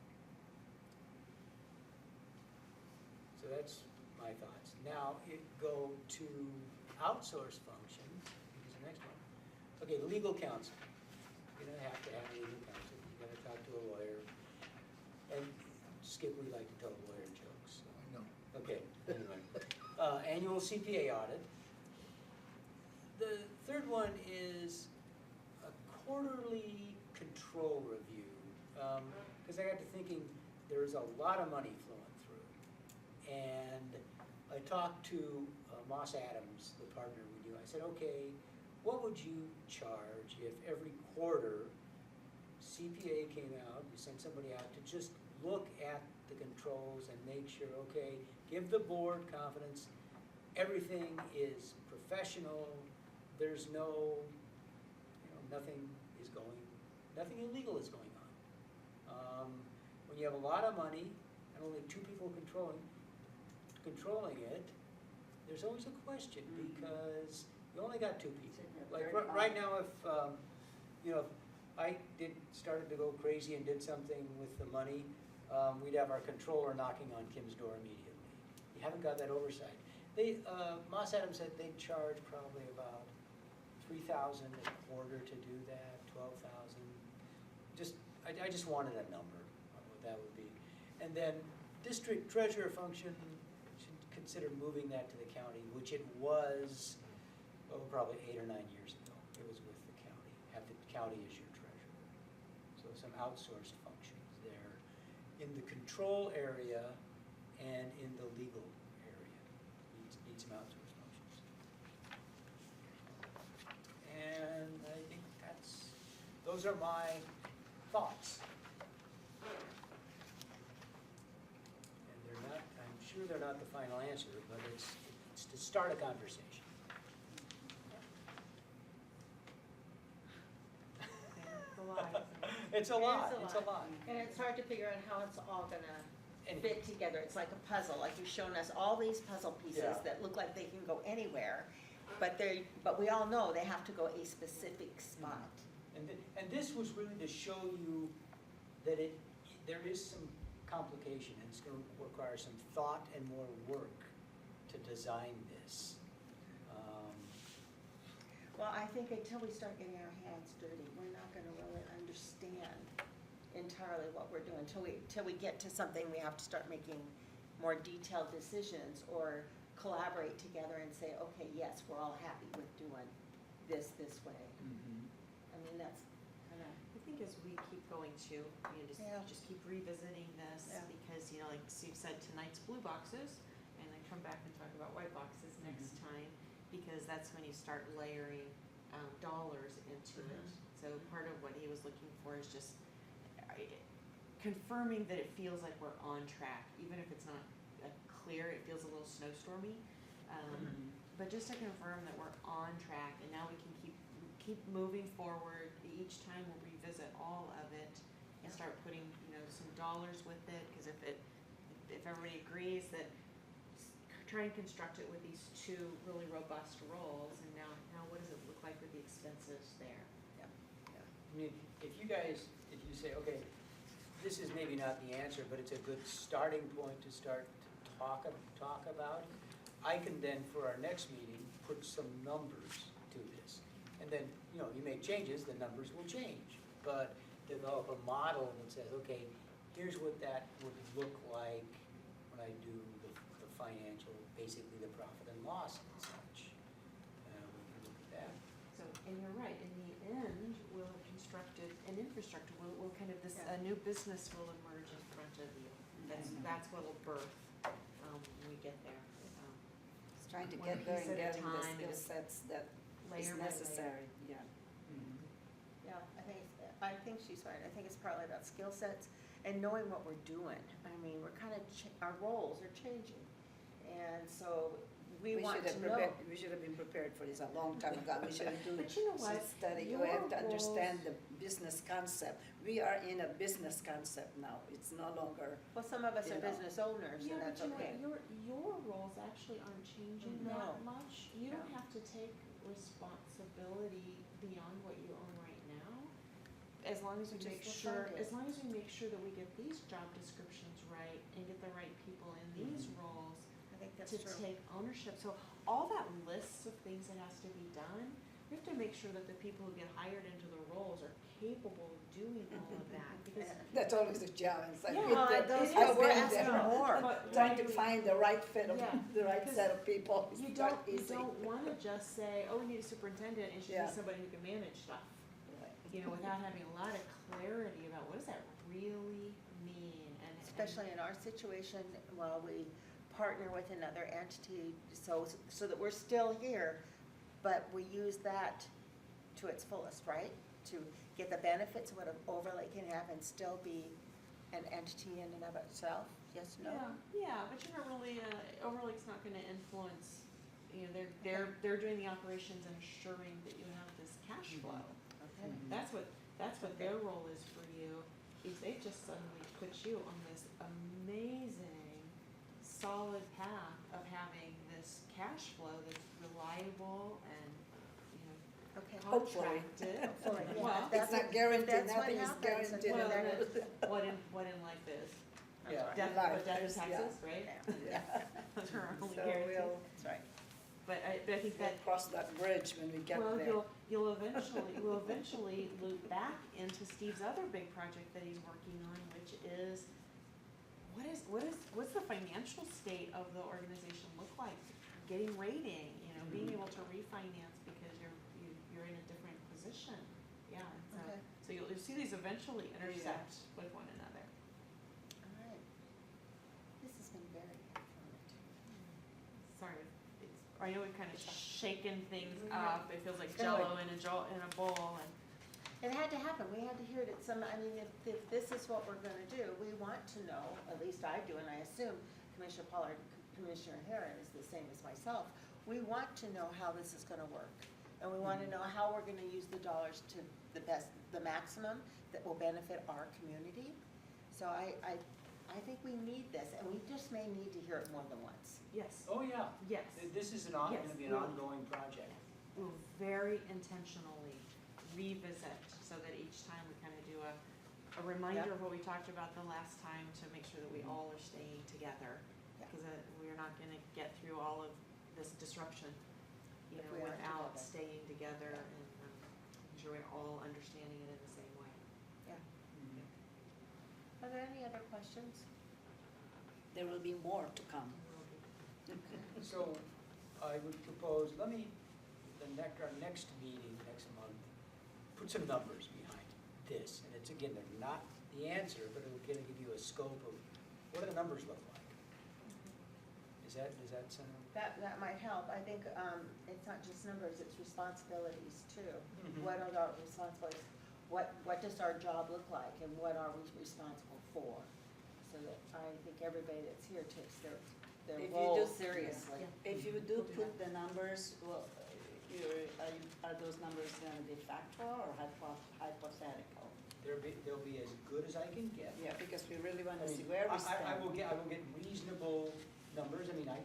S7: So that's my thoughts. Now, go to outsourced functions, here's the next one. Okay, legal counsel. You're gonna have to have a legal counsel, you gotta talk to a lawyer. And Skip, we like to tell lawyer jokes, so.
S4: I know.
S7: Okay, anyway. Annual CPA audit. The third one is a quarterly control review. Because I got to thinking, there's a lot of money flowing through. And I talked to Moss Adams, the partner we do. I said, okay, what would you charge if every quarter CPA came out, you sent somebody out to just look at the controls and make sure, okay, give the board confidence, everything is professional, there's nothing illegal is going on. When you have a lot of money and only two people controlling it, there's always a question because you only got two people. Like right now, if I started to go crazy and did something with the money, we'd have our controller knocking on Kim's door immediately. You haven't got that oversight. Moss Adams said they'd charge probably about $3,000 a quarter to do that, $12,000. I just wanted a number on what that would be. And then district treasurer function, should consider moving that to the county, which it was, probably 8 or 9 years ago. It was with the county. Have the county as your treasurer. So some outsourced functions there in the control area and in the legal area. Need some outsourced functions. And I think those are my thoughts. And I'm sure they're not the final answer, but it's to start a conversation. It's a lot.
S1: And it's hard to figure out how it's all gonna
S7: And-
S1: fit together. It's like a puzzle, like you've shown us all these puzzle pieces
S7: Yeah.
S1: that look like they can go anywhere. But we all know they have to go a specific spot.
S7: And this was really to show you that there is some complication and it's going to require some thought and more work to design this.
S1: Well, I think until we start getting our hands dirty, we're not gonna really understand entirely what we're doing. Till we get to something, we have to start making more detailed decisions or collaborate together and say, okay, yes, we're all happy with doing this way. I mean, that's kind of.
S8: I think as we keep going too, just keep revisiting this,
S1: Yeah.
S8: because, like Steve said, tonight's blue boxes, and then come back and talk about white boxes next time, because that's when you start layering dollars into it. So part of what he was looking for is just confirming that it feels like we're on track, even if it's not clear, it feels a little snowstormy. But just to confirm that we're on track, and now we can keep moving forward. Each time we'll revisit all of it and start putting, some dollars with it, because if everybody agrees that try and construct it with these two really robust roles, and now what does it look like with the expenses there?
S3: I mean, if you say, okay, this is maybe not the answer, but it's a good starting point to start to talk about, I can then, for our next meeting, put some numbers to this. And then, you make changes, the numbers will change. But develop a model that says, okay, here's what that would look like when I do the financial, basically the profit and loss and such. We can look at that.
S8: So, and you're right, in the end, we'll have constructed an infrastructure, we'll kind of,
S1: Yeah.
S8: a new business will emerge in front of you. That's what'll birth, when we get there.
S2: It's trying to
S8: One
S2: get there
S8: piece
S2: and
S8: at a
S2: getting the
S8: time,
S2: skill
S8: and
S2: sets that is
S8: layer by layer.
S2: necessary, yeah.
S1: Yeah, I think she's right. I think it's partly about skill sets and knowing what we're doing. I mean, we're kind of, our roles are changing. And so we want to know.
S2: We should have been prepared for this a long time ago. We should have done
S8: But you know
S2: some
S8: what?
S2: study. You
S8: Your
S2: have to understand
S8: roles-
S2: the business concept. We are in a business concept now. It's no longer,
S1: Well, some of us
S2: You
S1: are
S2: know.
S1: business owners,
S8: Yeah,
S1: and
S8: but
S1: that's
S8: you know
S1: okay.
S8: what, your roles actually aren't changing
S1: No.
S8: that much. You don't
S1: No.
S8: have to take responsibility beyond what you own right now. As long as we
S1: Which is
S8: make
S1: the
S8: sure,
S1: funding.
S8: as long as we make sure that we get these job descriptions right and get the right people in these roles
S1: I think that's
S8: to
S1: true.
S8: take ownership. So all that list of things that has to be done, we have to make sure that the people who get hired into the roles are capable of doing all of that, because.
S2: that's always a challenge. I've
S8: Yeah,
S2: been there.
S1: those
S8: it
S1: are,
S8: is.
S1: we're
S2: I've been
S1: asking
S2: there.
S1: more.
S8: But
S2: Trying
S8: why
S2: to
S8: do we-
S2: find the right fit of,
S8: Yeah,
S2: the right
S8: because
S2: set of people is
S8: You
S2: not
S8: don't, you
S2: easy.
S8: don't wanna just say, oh, we need a superintendent, and she's
S2: Yeah.
S8: just somebody who can manage stuff.
S2: Right.
S8: Without having a lot of clarity about what does that really mean, and.
S1: Especially in our situation, while we partner with another entity, so that we're still here, but we use that to its fullest, right? To get the benefits of what an overlay can have and still be an entity in and of itself, yes, no?
S8: Yeah, but you're not really, Overlake's not gonna influence, they're doing the operations and assuring that you have this cash flow.
S1: Okay.
S8: That's what their role is for you, is they've just suddenly put you on this amazing, solid path of having this cash flow that's reliable and,
S1: Okay.
S2: Hopefully.
S8: contracted.
S1: Hopefully, yeah.
S8: Well,
S1: If that's
S2: It's not
S1: what-
S2: guaranteed,
S1: if that's what
S2: nothing is
S1: happens,
S2: guaranteed.
S8: Well,
S1: then
S8: then
S1: it-
S8: what in life is.
S1: That's
S3: Yeah.
S1: right.
S8: Death,
S2: Life
S8: but death
S2: is,
S8: and
S2: yeah.
S8: taxes, right?
S1: Yeah.
S8: Those are our only
S2: So
S8: guarantees.
S1: That's right.
S8: But I think
S2: We'll
S8: that,
S2: cross that bridge when we get
S8: well,
S2: there.
S8: you'll eventually loop back into Steve's other big project that he's working on, which is, what's the financial state of the organization look like? Getting rating, being able to refinance because you're in a different position, yeah,
S1: Okay.
S8: so you'll see these eventually intersect with one another.
S1: All right. This has been very informative.
S8: Sorry, I know we've kind of shaken things
S1: Yeah.
S8: up, it feels like
S1: It's kinda
S8: Jell-O in a bowl, and.
S1: It had to happen, we had to hear it at some, if this is what we're gonna do, we want to know, at least I do, and I assume Commissioner Pollard, Commissioner Herron is the same as myself. We want to know how this is gonna work, and we wanna know how we're gonna use the dollars to the maximum that will benefit our community. So I think we need this, and we just may need to hear it more than once.
S8: Yes,
S3: Oh, yeah.
S8: yes.
S3: This is
S8: Yes.
S3: gonna be an ongoing project.
S8: We'll very intentionally revisit so that each time we kind of do a reminder of what we talked about the last time to make sure that we all are staying together.
S1: Yeah.
S8: Because we're not gonna get through all of this disruption,
S1: If we aren't
S8: without
S1: together.
S8: staying together and making sure we're all understanding it in the same way.
S1: Are there any other questions?
S2: There will be more to come.
S3: So I would propose, our next meeting next month, put some numbers behind this. And it's, again, they're not the answer, but it will kind of give you a scope of what do the numbers look like? Does that sound?
S1: That might help. I think it's not just numbers, it's responsibilities too.
S3: Mhm.
S1: What are our responsibilities? What does our job look like and what are we responsible for? So that I think everybody that's here takes their
S2: If you
S1: role
S2: do-
S1: seriously.
S8: Yeah.
S2: If you do
S8: We'll do
S2: put the numbers, well, are those numbers gonna be factual or hypothetical?
S3: They'll be as good as I can get.
S2: Yeah, because we really
S3: I
S2: wanna see
S3: mean,
S2: where we
S3: I
S2: stand.
S3: will get reasonable numbers. I mean, I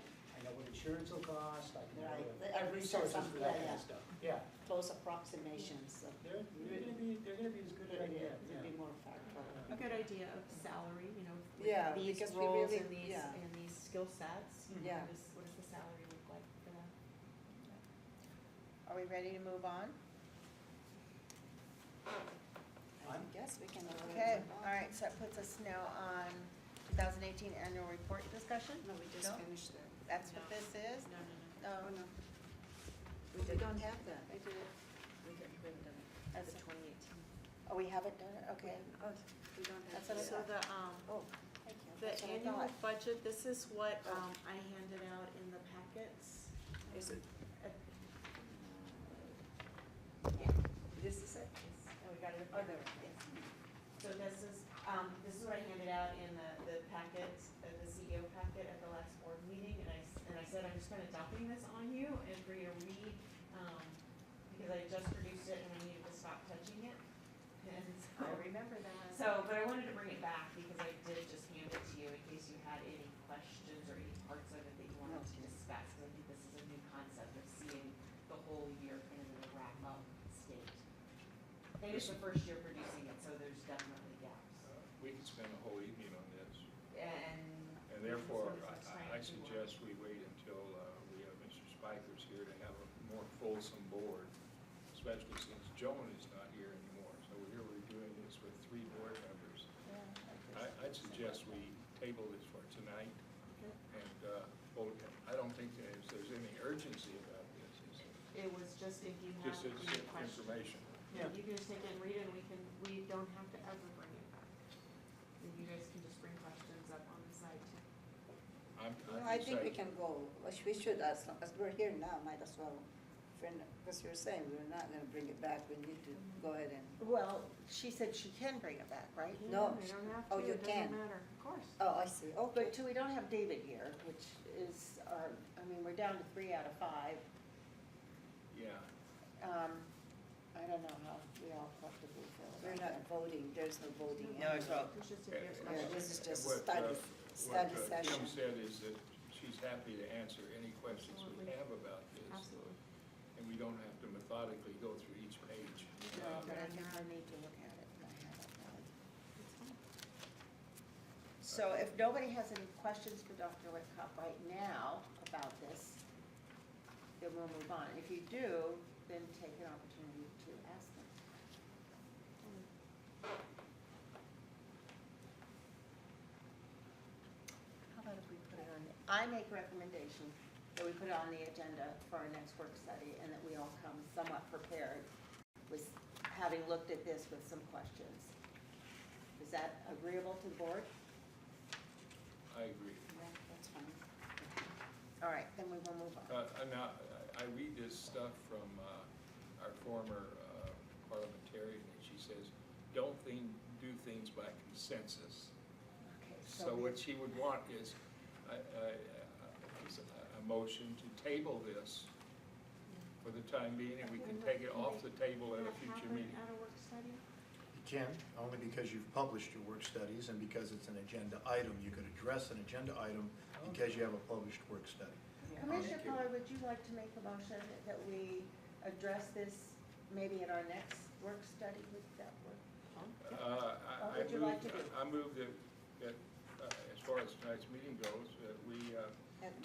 S3: know what
S7: insurance will cost, I can
S2: Right,
S7: have resources for that kind of stuff. Yeah,
S2: Close approximations, so
S7: they're gonna be as good as I can get,
S2: it'd be
S7: yeah.
S2: more factual.
S8: A good idea of salary, you know,
S2: Yeah,
S8: with these
S2: because we
S8: roles
S2: really-
S8: and these,
S2: yeah.
S8: and these skill sets.
S2: Yeah.
S8: What does the salary look like for them?
S1: Are we ready to move on?
S2: I guess we can.
S1: Okay, all right, so that puts us now on 2018 annual report discussion?
S2: No, we just
S1: No?
S2: finished that.
S1: That's what
S8: No.
S1: this is?
S8: No, no, no.
S2: Oh,
S1: No.
S2: no. We don't have that.
S1: We did it.
S2: We haven't done it.
S8: That's
S1: That's
S8: the 2018.
S1: Oh, we haven't done it? Okay.
S2: Oh, we don't have.
S1: That's what I
S2: that.
S8: So the,
S1: Oh, thank you.
S8: the
S1: That's what I
S8: annual
S1: thought.
S8: budget, this is what,
S2: Oh.
S8: I handed out in the packets.
S2: Is it,
S8: Yeah.
S2: this is it?
S8: And we got it.
S2: Oh, there.
S8: Yes. So this is what I handed out in the packet, the CEO packet at the last board meeting, and I said, I'm just kind of dumping this on you and for you to read, because I just produced it and I needed to stop touching it. And so,
S1: I remember that.
S8: so, but I wanted to bring it back because I did just hand it to you in case you had any questions or any parts of it that you wanted to discuss, because I think this is a new concept of seeing the whole year kind of in a wrap-up state. And it's the first year producing it, so there's definitely gaps.
S6: We could spend a whole evening on this,
S8: And.
S6: and therefore,
S8: this is
S6: I suggest we wait until we have Mr. Spikers here to have a more fulsome board, especially since Joan is not here anymore. So here we're doing this with 3 board members.
S1: Yeah,
S6: I'd suggest we table this for tonight
S8: Okay.
S6: and vote. I don't think there's any urgency about this.
S8: It was just if you have
S6: Just
S8: any
S6: it's
S8: questions.
S6: information.
S7: Yeah.
S8: You can just take it and read it, and we don't have to ever bring it back. And you guys can just bring questions up on the side too.
S2: No, I think we can go, we should, as long as we're here now, might as well, because you're saying we're not gonna bring it back, we need to go ahead and,
S1: Well, she said she can bring it back, right?
S2: No.
S8: You don't have
S2: Oh,
S8: to,
S2: you
S8: it
S2: can.
S8: doesn't matter, of course.
S2: oh, I see, okay.
S1: But we don't have David here, which is our, I mean, we're down to 3 out of 5.
S6: Yeah.
S1: I don't know how we all collectively feel
S2: We're
S1: about
S2: not
S1: that.
S2: voting, there's no voting.
S1: No, it's not.
S8: It's just if there's
S2: Yeah,
S8: questions.
S2: this is just a
S6: What,
S2: study
S6: What
S2: session.
S6: Kim said is that she's happy to answer any questions we
S8: Absolutely.
S6: have about this.
S8: Absolutely.
S6: And we don't have to methodically go through each page.
S1: No, but I think I need to look at it. I haven't done.
S8: It's fine.
S1: So if nobody has any questions for Dr. Whitcup right now about this, then we'll move on. If you do, then take an opportunity to ask them. How about if we put it on, I make a recommendation that we put it on the agenda for our next work study and that we all come somewhat prepared with having looked at this with some questions. Is that agreeable to the board?
S6: I agree.
S2: Yeah, that's fine.
S1: All right, then we will move on.
S6: Now, I read this stuff from our former parliamentarian, and she says, don't do things by consensus.
S1: Okay,
S6: So what she would want is a motion to table this for the time being, and we can take it off the table at a future meeting.
S8: At a work study?
S4: You can, only because you've published your work studies and because it's an agenda item. You could address an agenda item because you have a published work study.
S1: Commissioner
S6: Thank you.
S1: Pollard, would you like to make a motion that we address this maybe at our next work study? Would that work? What would you like to do?
S6: I move that as far as tonight's meeting goes, that we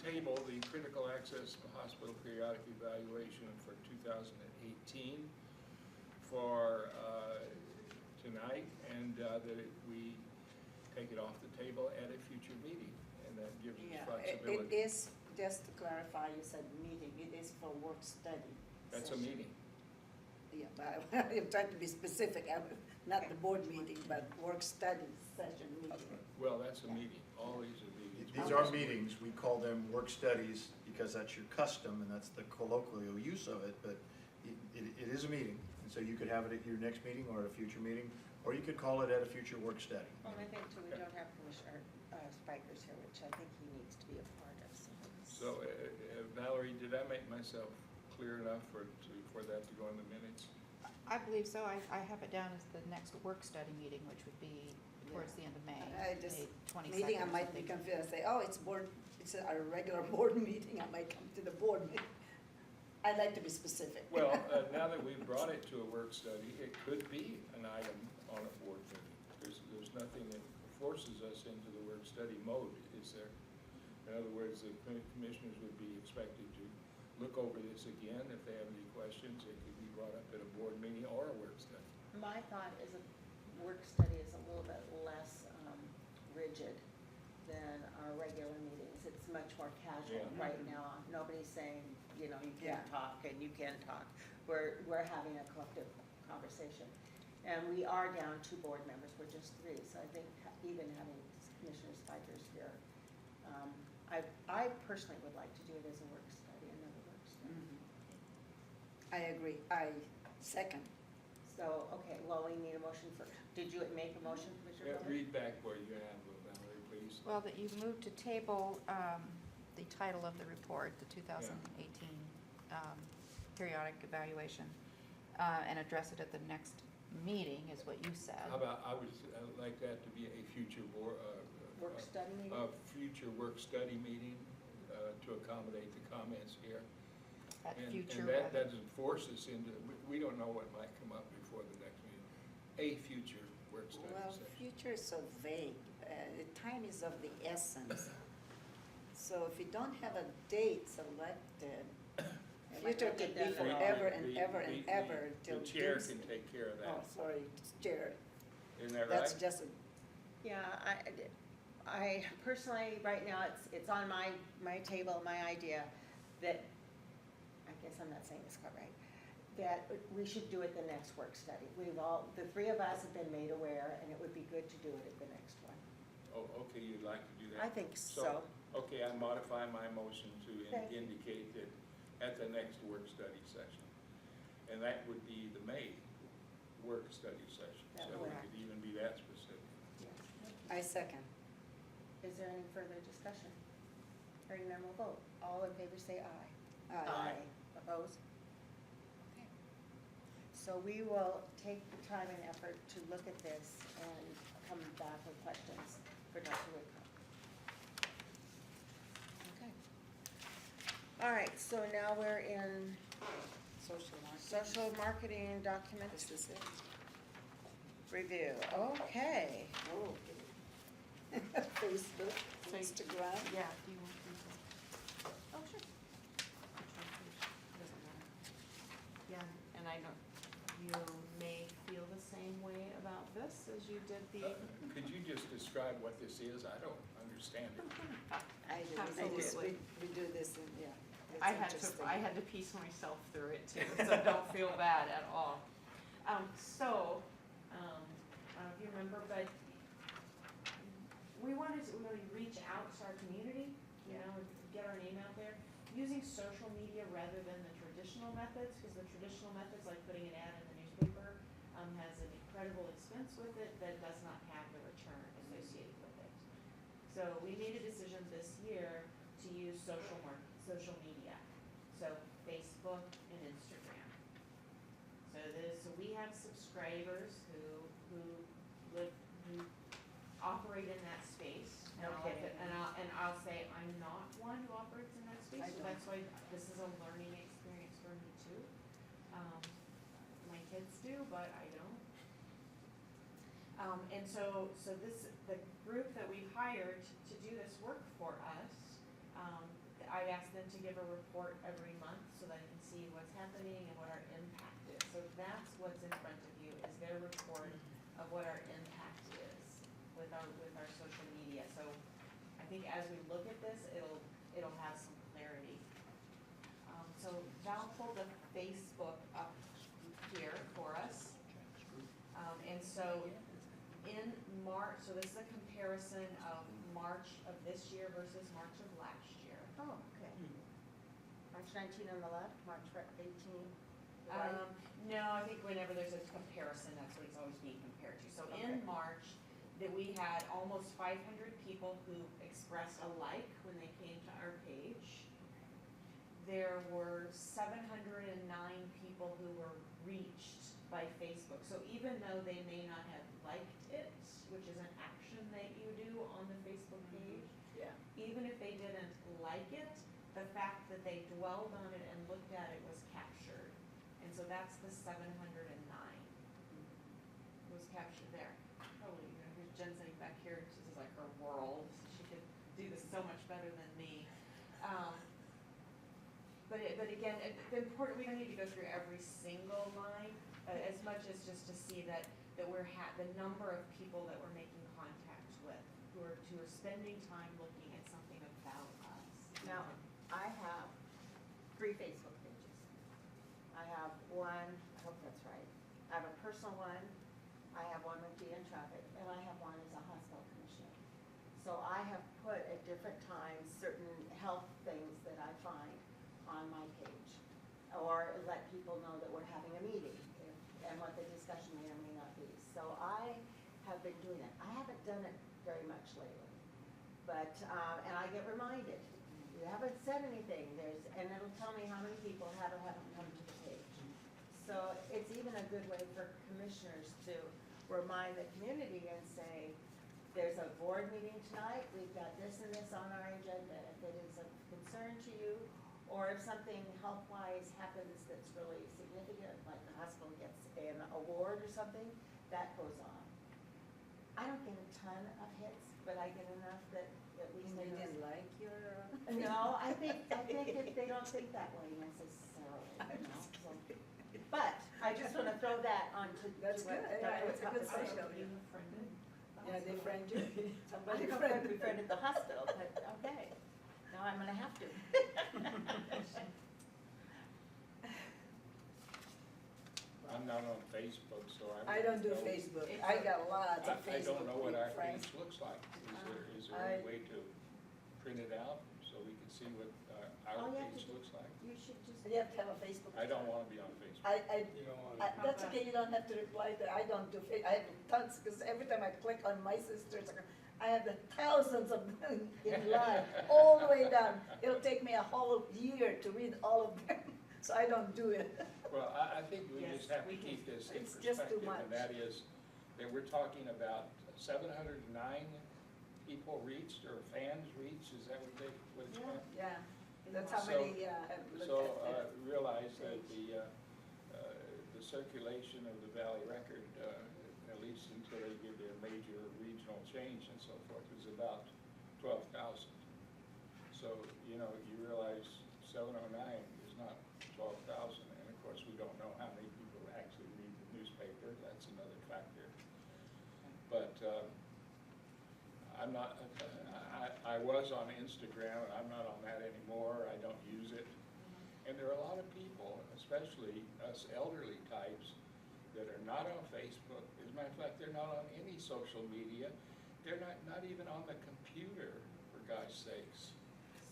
S6: table the critical access hospital periodic evaluation for 2018 for tonight, and that we take it off the table at a future meeting, and that gives us
S2: Yeah,
S6: flexibility.
S2: it is, just to clarify, you said meeting, it is for work study.
S6: That's a
S2: session.
S6: meeting.
S2: Yeah, but I'm trying to be specific, not the board meeting, but work study session meeting.
S6: Well, that's a meeting. All these are meetings.
S4: These are meetings, we call them work studies because that's your custom and that's the colloquial use of it, but it is a meeting. And so you could have it at your next meeting or at a future meeting, or you could call it at a future work study.
S1: Well, I think too, we don't have Commissioner Spikers here, which I think he needs to be a part of.
S6: So Valerie, did I make myself clear enough for that to go in the minutes?
S9: I believe so. I have it down as the next work study meeting, which would be towards the end of May.
S2: I just,
S9: May 22nd
S2: meeting, I
S9: or
S2: might be
S9: something.
S2: confused, say, oh, it's it's a regular board meeting, I might come to the board meeting. I'd like to be specific.
S6: Well, now that we've brought it to a work study, it could be an item on a board meeting. There's nothing that forces us into the work study mode, is there? In other words, the commissioners would be expected to look over this again. If they have any questions, it could be brought up at a board meeting or a work study.
S1: My thought is a work study is a little bit less rigid than our regular meetings. It's much more casual
S6: Yeah.
S1: right now. Nobody's saying, you know, you can't
S2: Yeah.
S1: talk and you can talk. We're having a collective conversation. And we are down 2 board members, we're just 3, so I think even having Commissioner Spikers here, I personally would like to do it as a work study, another work study.
S2: I agree, I second.
S1: So, okay, well, we need a motion for, did you make a motion, Commissioner? Miller?
S6: Read back what you have, Valerie, please.
S9: Well, that you moved to table the title of the report, the 2018 periodic evaluation, and address it at the next meeting, is what you said.
S6: How about, I would like that to be a future board,
S1: Work study meeting?
S6: a future work study meeting to accommodate the comments here.
S9: At
S6: And
S9: future.
S6: that doesn't force us into, we don't know what might come up before the next meeting. A future work study
S2: Well,
S6: session.
S2: future is so vague, the time is of the essence. So if you don't have a date selected,
S1: It might
S2: future
S1: not get
S2: could be
S1: done at all.
S2: forever and
S6: The-
S2: ever and
S6: the-
S2: ever
S6: the
S2: till.
S6: chair
S2: doomsday.
S6: can take care of
S2: Oh,
S6: that.
S2: sorry, chair,
S6: Isn't that
S2: that's
S6: right?
S2: just a,
S1: Yeah, I personally, right now, it's on my table, my idea, that, I guess I'm not saying this quite right, that we should do it the next work study. The 3 of us have been made aware, and it would be good to do it at the next one.
S6: Oh, okay, you'd like to do that?
S1: I think so.
S6: Okay, I modify my motion to
S1: Thank you.
S6: indicate that at the next work study session. And that would be the May work study session,
S1: That
S6: so
S1: would.
S6: we could even be that specific.
S2: I second.
S1: Is there any further discussion? Hearing none, we'll vote. All in favor say aye.
S2: Aye.
S1: Opposed? Okay. So we will take the time and effort to look at this and come back with questions for Dr. Woodcock. Okay. All right, so now we're in social marketing document
S2: This is it.
S1: review. Okay.
S2: Oh. Facebook, Instagram.
S9: Yeah, do you want to? Oh, sure. Doesn't matter.
S8: Yeah, and I know you may feel the same way about this as you did the.
S6: Could you just describe what this is? I don't understand it.
S2: I do this,
S8: Absolutely.
S2: we do this, and, yeah. it's
S8: I
S2: interesting.
S8: had to piece myself through it too, so don't feel bad at all. I don't know if you remember, but we wanted to really reach out to our community, you know, get our name out there, using social media rather than the traditional methods, because the traditional methods, like putting an ad in the newspaper, has an incredible expense with it that does not have the return associated with it. So we made a decision this year to use social media, so Facebook and Instagram. So we have subscribers who operate in that space.
S1: No kidding.
S8: And I'll say, I'm not one who operates in that space,
S2: I
S8: so
S2: don't.
S8: that's why this is a learning experience for me too. My kids do, but I don't. And so the group that we've hired to do this work for us, I asked them to give a report every month so that I can see what's happening and what our impact is. So that's what's in front of you, is their report of what our impact is with our social media. So I think as we look at this, it'll have some clarity. So Val pulled the Facebook up here for us. And so in March, so this is a comparison of March of this year versus March of last year.
S1: Oh, okay. March 19 on the left, March 18 right?
S8: No, I think whenever there's a comparison, that's what it's always being compared to. So in
S1: Okay.
S8: March, that we had almost 500 people who expressed a like when they came to our page. There were 709 people who were reached by Facebook. So even though they may not have liked it, which is an action that you do on the Facebook page,
S2: Yeah.
S8: even if they didn't like it, the fact that they dwelled on it and looked at it was captured. And so that's the 709 was captured there. Probably, here's Jen sitting back here, this is like her world, she could do this so much better than me. But again, the important, we don't need to go through every single line, as much as just to see that we're the number of people that we're making contact with, who are spending time looking at something about us.
S1: Now, I have 3 Facebook pages. I have one, I hope that's right, I have a personal one, I have one with Dee and traffic, and I have one as a hospital commissioner. So I have put at different times certain health things that I find on my page, or let people know that we're having a meeting, and what the discussion may or may not be. So I have been doing it. I haven't done it very much lately, but, and I get reminded, you haven't said anything, and it'll tell me how many people have or haven't come to the page. So it's even a good way for commissioners to remind the community and say, there's a board meeting tonight, we've got this and this on our agenda. If it is of concern to you, or if something health-wise happens that's really significant, like the hospital gets an award or something, that goes on. I don't get a ton of hits, but I get enough that at least they
S2: They
S1: know.
S2: didn't like your.
S1: No, I think that they don't think that way necessarily, you know, so. But I just wanna throw that onto.
S2: That's good. Yeah, it's a good social.
S8: Being befriended.
S2: Yeah, they friend you.
S1: I
S2: Somebody
S1: don't know if I
S2: friend.
S1: befriended the hospital, but okay, now I'm gonna have to.
S6: I'm not on Facebook, so
S2: I don't do
S6: know-
S2: Facebook.
S8: It's
S2: I got lots of
S6: I
S2: Facebook
S6: don't know what our
S2: friends.
S6: page looks like. Is there
S2: I-
S6: any way to print it out so we can see what our
S1: All you have
S6: page
S1: to do-
S6: looks like?
S1: You should just.
S2: You have to have a Facebook.
S6: I don't wanna be on Facebook.
S3: You don't want
S2: That's okay, you don't have to reply to, I don't do, I have tons, because every time I click on my sister's, I have the thousands of them in line, all the way down. It'll take me a whole year to read all of them, so I don't do it.
S6: Well, I think we
S8: Yes,
S6: just have to
S8: we can-
S6: keep this in
S2: it's just too
S6: perspective, and
S2: much.
S6: that is that we're talking about 709 people reached, or fans reached, is that what it's called?
S2: Yeah, that's how
S6: So-
S2: many have looked
S6: So
S2: at it.
S6: realize that the circulation of the Valley Record, at least until they give their major regional change and so forth, is about 12,000. So, you realize 709 is not 12,000, and of course, we don't know how many people actually read the newspaper, that's another factor. But I'm not, I was on Instagram, and I'm not on that anymore, I don't use it. And there are a lot of people, especially us elderly types, that are not on Facebook. As a matter of fact, they're not on any social media. They're not even on the computer, for God's sakes.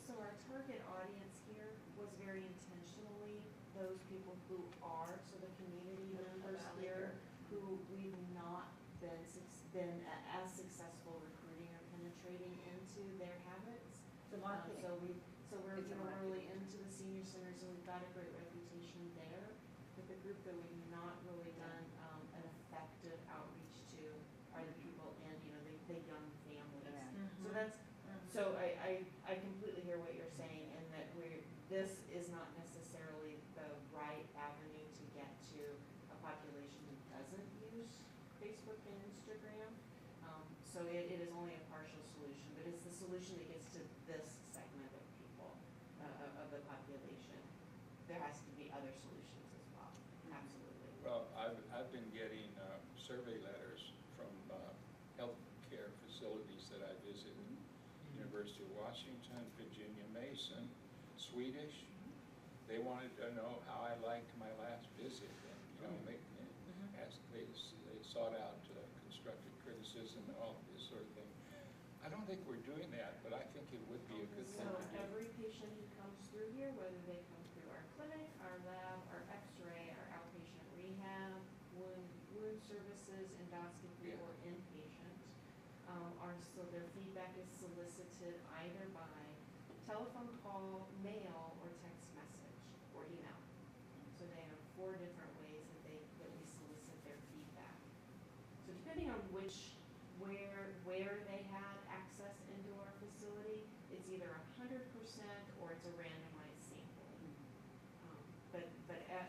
S8: So our target audience here was very intentionally those people who are, so the community members here, who we've not been as successful recruiting or penetrating into their habits.
S1: The marketing.
S8: So we're,
S2: It's a
S8: we're
S2: marketing.
S8: really into the senior centers, and we've got a great reputation there. But the group that we've not really done an effective outreach to are the people in, the young families.
S2: Yeah.
S8: So that's, so I completely hear what you're saying, and that this is not necessarily the right avenue to get to a population who doesn't use Facebook and Instagram. So it is only a partial solution, but it's the solution that gets to this segment of people, of the population. There has to be other solutions as well, absolutely.
S6: Well, I've been getting survey letters from healthcare facilities that I visit. University of Washington, Virginia Mason, Swedish. They wanted to know how I liked my last visit, and, they sought out constructive criticism and all this sort of thing. I don't think we're doing that, but I think it would be a good
S8: So
S6: thing to do.
S8: every patient who comes through here, whether they come through our clinic, our lab, our x-ray, our outpatient rehab, wound services, endoscopy,
S6: Yeah.
S8: or inpatient, so their feedback is solicited either by telephone call, mail, or text message, or email. So they have 4 different ways that we solicit their feedback. So depending on where they had access into our facility, it's either 100%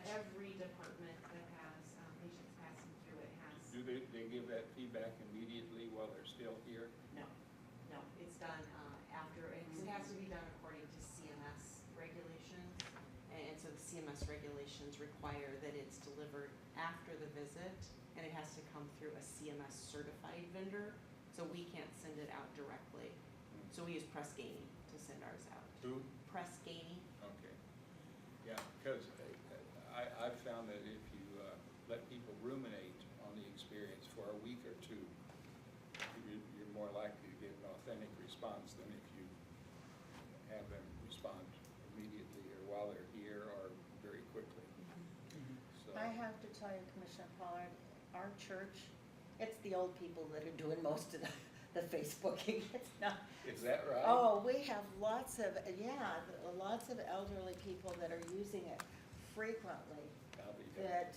S5: every department that has patients passing through it has.
S6: Do they give that feedback immediately while they're still here?
S5: No, no, it's done after, it has to be done according to CMS regulations. And so the CMS regulations require that it's delivered after the visit, and it has to come through a CMS certified vendor, so we can't send it out directly. So we use Press Ganey to send ours out.
S6: Who?
S5: Press Ganey.
S6: Okay. Yeah, because I've found that if you let people ruminate on the experience for a week or two, you're more likely to get an authentic response than if you have them respond immediately or while they're here or very quickly. So,
S1: I have to tell you, Commissioner Pollard, our church, it's the old people that are doing most of the Facebooking. It's not.
S6: is that right?
S1: Oh, we have lots of elderly people that are using it frequently,
S6: I'll be darned.
S1: that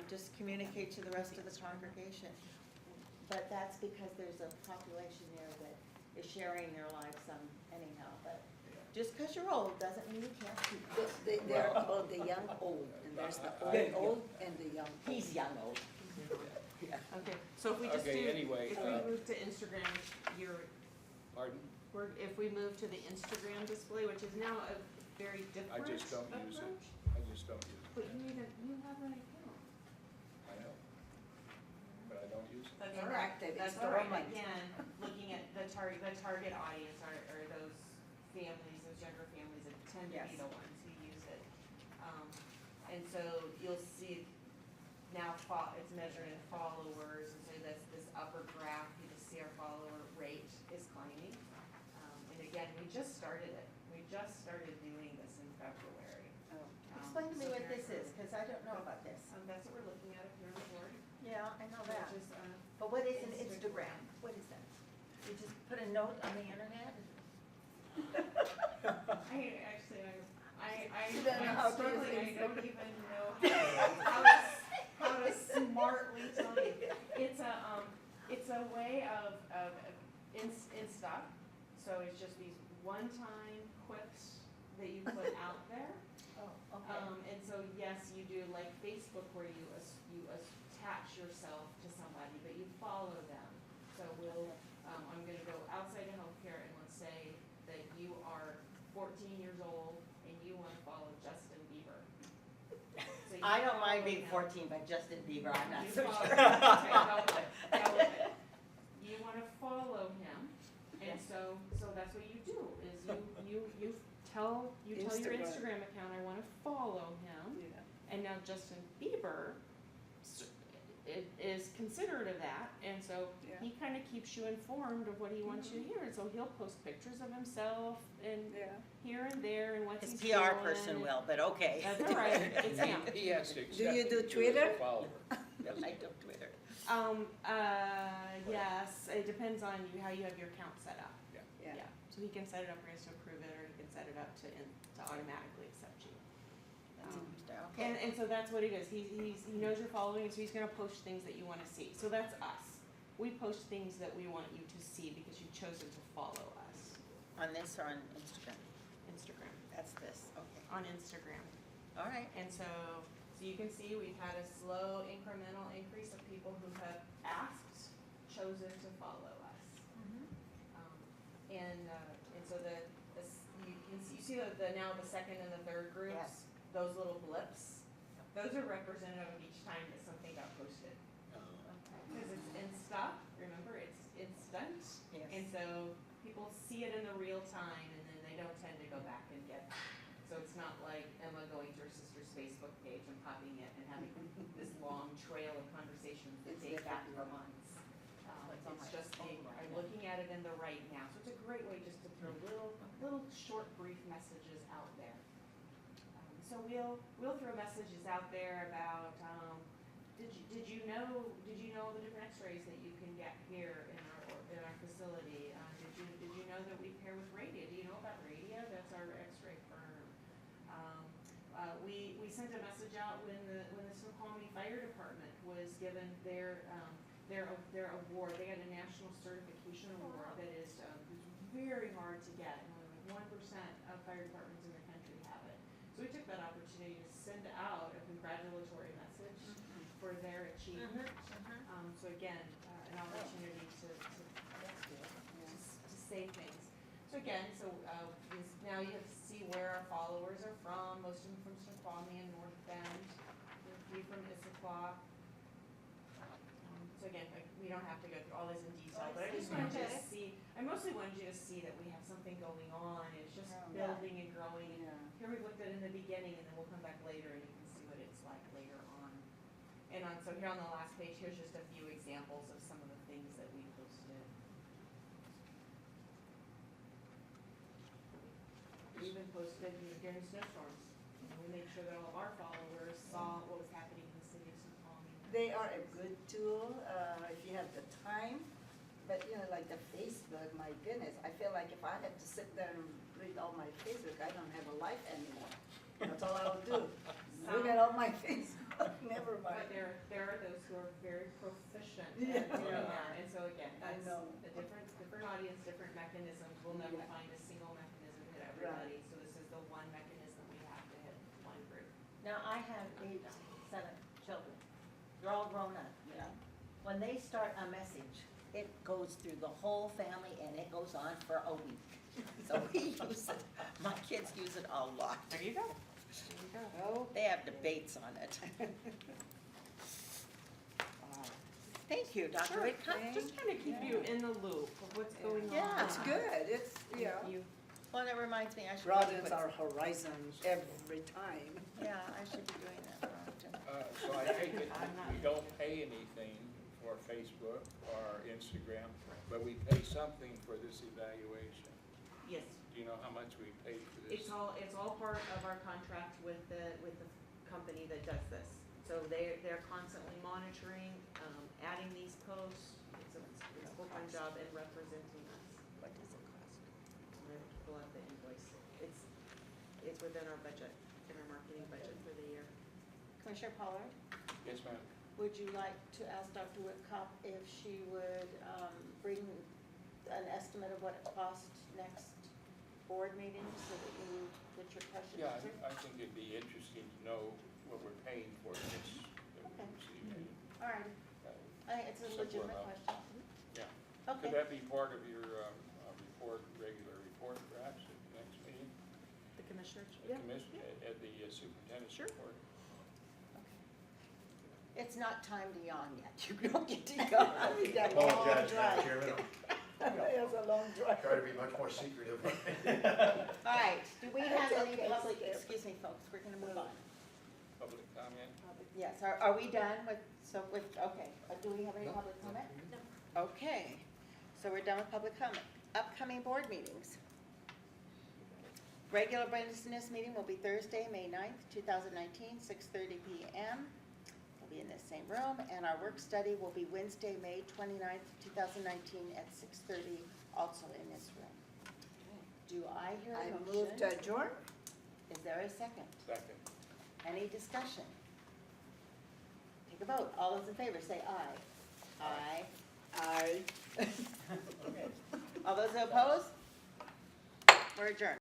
S1: just communicate to the rest of the congregation. But that's because there's a population there that is sharing their lives anyhow. But just because you're old doesn't mean you can't keep it.
S2: They're called the young old, and there's the old and the young old.
S1: He's young old.
S2: Yeah.
S5: Okay, so if we just
S6: Okay,
S5: do,
S6: anyway,
S5: if we move to Instagram,
S6: Pardon?
S5: if we move to the Instagram display, which is now a very
S6: I
S5: different
S6: just don't use it.
S5: approach.
S6: I just don't use
S5: But
S6: it.
S5: you have an account.
S6: I know. But I don't use it.
S5: That's all right,
S2: Inactive,
S5: that's
S2: it's
S5: all right.
S2: dormant.
S5: Again, looking at the target audience are those families, those younger families that tend to be
S1: Yes.
S5: the ones who use it. And so you'll see now it's measured in followers, and so this upper graph, you can see our follower rate is climbing. And again, we just started it. We just started doing this in February.
S1: Explain to me
S5: So
S1: what
S5: very
S1: this is, because I don't know about this.
S5: That's what we're looking at here on the board.
S1: Yeah, I know that.
S5: Which is,
S1: But what is an
S5: Instagram.
S1: Instagram? What is that? You just put a note on the internet?
S2: You don't know
S5: I'm
S2: how to use
S5: struggling, I don't
S2: Instagram.
S5: even know how to smartly tell you. It's a way of Insta, so it's just these one-time quips that you put out there.
S1: Oh, okay.
S5: And so, yes, you do like Facebook where you attach yourself to somebody, but you follow them. So I'm gonna go outside of healthcare, and let's say that you are 14 years old and you wanna follow Justin Bieber. So you
S1: I don't mind
S5: follow
S1: being
S5: him.
S1: 14, but Justin Bieber, I'm not
S5: You
S1: so
S5: follow-
S1: sure.
S5: okay, go with it. You wanna follow him, and
S1: Yes.
S5: so that's what you do, is you tell your
S2: Instagram.
S5: Instagram account, I wanna follow him. And now Justin Bieber is considerate of that, and so
S2: Yeah.
S5: he kind of keeps you informed of what he wants you to hear, and so he'll post pictures of himself and here and there and what
S1: His
S5: he's
S1: PR
S5: doing,
S1: person
S5: and-
S1: will, but okay.
S5: That's all right, it's him.
S6: He has to accept
S2: you
S6: it
S2: do
S6: too as a
S2: Twitter?
S6: follower.
S1: I don't Twitter.
S5: Yes, it depends on how you have your account set up.
S2: Yeah.
S5: So he can set it up for us to approve it, or he can set it up to automatically accept you.
S1: That's interesting, okay.
S5: And so that's what it is. He knows you're following, so he's gonna post things that you wanna see. So that's us. We post things that we want you to see because you've chosen to follow us.
S1: On this or on Instagram?
S5: Instagram,
S1: That's this, okay.
S5: on Instagram.
S1: All right.
S5: And so you can see we've had a slow incremental increase of people who have chosen to follow us. And so you see now the second and the third groups,
S1: Yes.
S5: those little blips, those are representative of each time that something got posted. Because it's Insta, remember, it's instant.
S1: Yes.
S5: And so people see it in the real time, and then they don't tend to go back and get it. So it's not like Emma going to her sister's Facebook page and popping it and having this long trail of conversations that
S2: It's
S5: date back
S2: different.
S5: for months.
S1: It's on my
S5: It's just
S1: phone right
S5: I'm
S1: now.
S5: looking at it in the right now. So it's a great way just to throw little short, brief messages out there. So we'll throw messages out there about, did you know the different X-rays that you can get here in our facility? Did you know that we pair with Radia? Do you know about Radia? That's our X-ray firm. We sent a message out when the Snoqualmie Fire Department was given their award. They had a national certification award that is very hard to get. And only 1% of fire departments in the country have it. So we took that opportunity to send out a congratulatory message for their achievement. So again, an opportunity to say things. So again, now you have to see where our followers are from, most of them from Snoqualmie and North Bend, a few from Issaquah. So again, we don't have to go through all this in detail, but I just wanted you to see, I mostly wanted you to see that we have something going on, it's just building and growing. Here we've looked at it in the beginning, and then we'll come back later and you can see what it's like later on. And so here on the last page, here's just a few examples of some of the things that we posted. We even posted during snowstorms. We made sure that all of our followers saw what was happening in the city of Snoqualmie.
S2: They are a good tool, if you have the time, but like the Facebook, my goodness, I feel like if I had to sit there and read all my Facebook, I don't have a life anymore. That's all I'll do. Look at all my Facebook, never
S5: But
S2: mind.
S5: there are those who are very proficient
S2: Yeah.
S5: at doing that, and so again,
S2: I
S5: that's
S2: know.
S5: a different audience, different mechanisms. We'll never find a single mechanism to hit everybody, so this is the one mechanism we have to hit one group.
S1: Now, I have 7 children. They're all grown up, you know. When they start a message, it goes through the whole family and it goes on for a week. So we use it, my kids use it a lot.
S8: There you go. There you go.
S1: Oh, they have debates on it. Thank you, Dr.
S5: Sure,
S1: Whitcomb.
S5: just kind of keep you in the loop of what's going on.
S1: Yeah.
S2: It's good, it's,
S1: Well, that reminds me, I should.
S2: broadens our horizon every time.
S1: Yeah, I should be doing that more often.
S6: So I take it we don't pay anything for Facebook or Instagram, but we pay something for this evaluation.
S5: Yes,
S6: Do you know how much we paid for this?
S5: it's all part of our contract with the company that does this. So they're constantly monitoring, adding these posts, it's a full-time job and representing us.
S1: What does it cost?
S5: I'm gonna pull out the invoice. It's within our budget, in our marketing budget for the year.
S1: Commissioner Pollard,
S6: Yes, ma'am.
S1: would you like to ask Dr. Whitcomb if she would bring an estimate of what it costs next board meeting so that you get your questions
S6: Yeah,
S1: answered?
S6: I think it'd be interesting to know what we're paying for this that we
S1: Okay.
S6: receive.
S1: All right, I think it's a
S6: Simple
S1: legitimate
S6: enough.
S1: question.
S6: Yeah.
S1: Okay.
S6: Could that be part of your regular report perhaps at the next meeting?
S5: The commissioners?
S6: At the superintendent's
S5: Sure.
S6: report?
S1: It's not time to yawn yet. You don't get to go.
S2: We got a long
S4: Apologize,
S2: drive.
S4: Madam Chairman.
S2: It's a long drive.
S4: Try to be much more secretive.
S1: All right, do we have
S2: It's
S1: any
S2: okay, it's
S1: public,
S2: okay.
S1: excuse me, folks, we're gonna move on.
S6: Public comment?
S1: Yes, are we done with, okay, do we have any public comment? No. Okay, so we're done with public comment. Upcoming board meetings. Regular business meeting will be Thursday, May 9th, 2019, 6:30 PM. We'll be in the same room, and our work study will be Wednesday, May 29th, 2019, at 6:30, also in this room. Do I hear
S2: I
S1: a motion?
S2: move to adjourn.
S1: Is there a second?
S6: Second.
S1: Any discussion? Take a vote. All those in favor say aye. Aye.
S2: Aye.
S1: All those opposed? We're adjourned.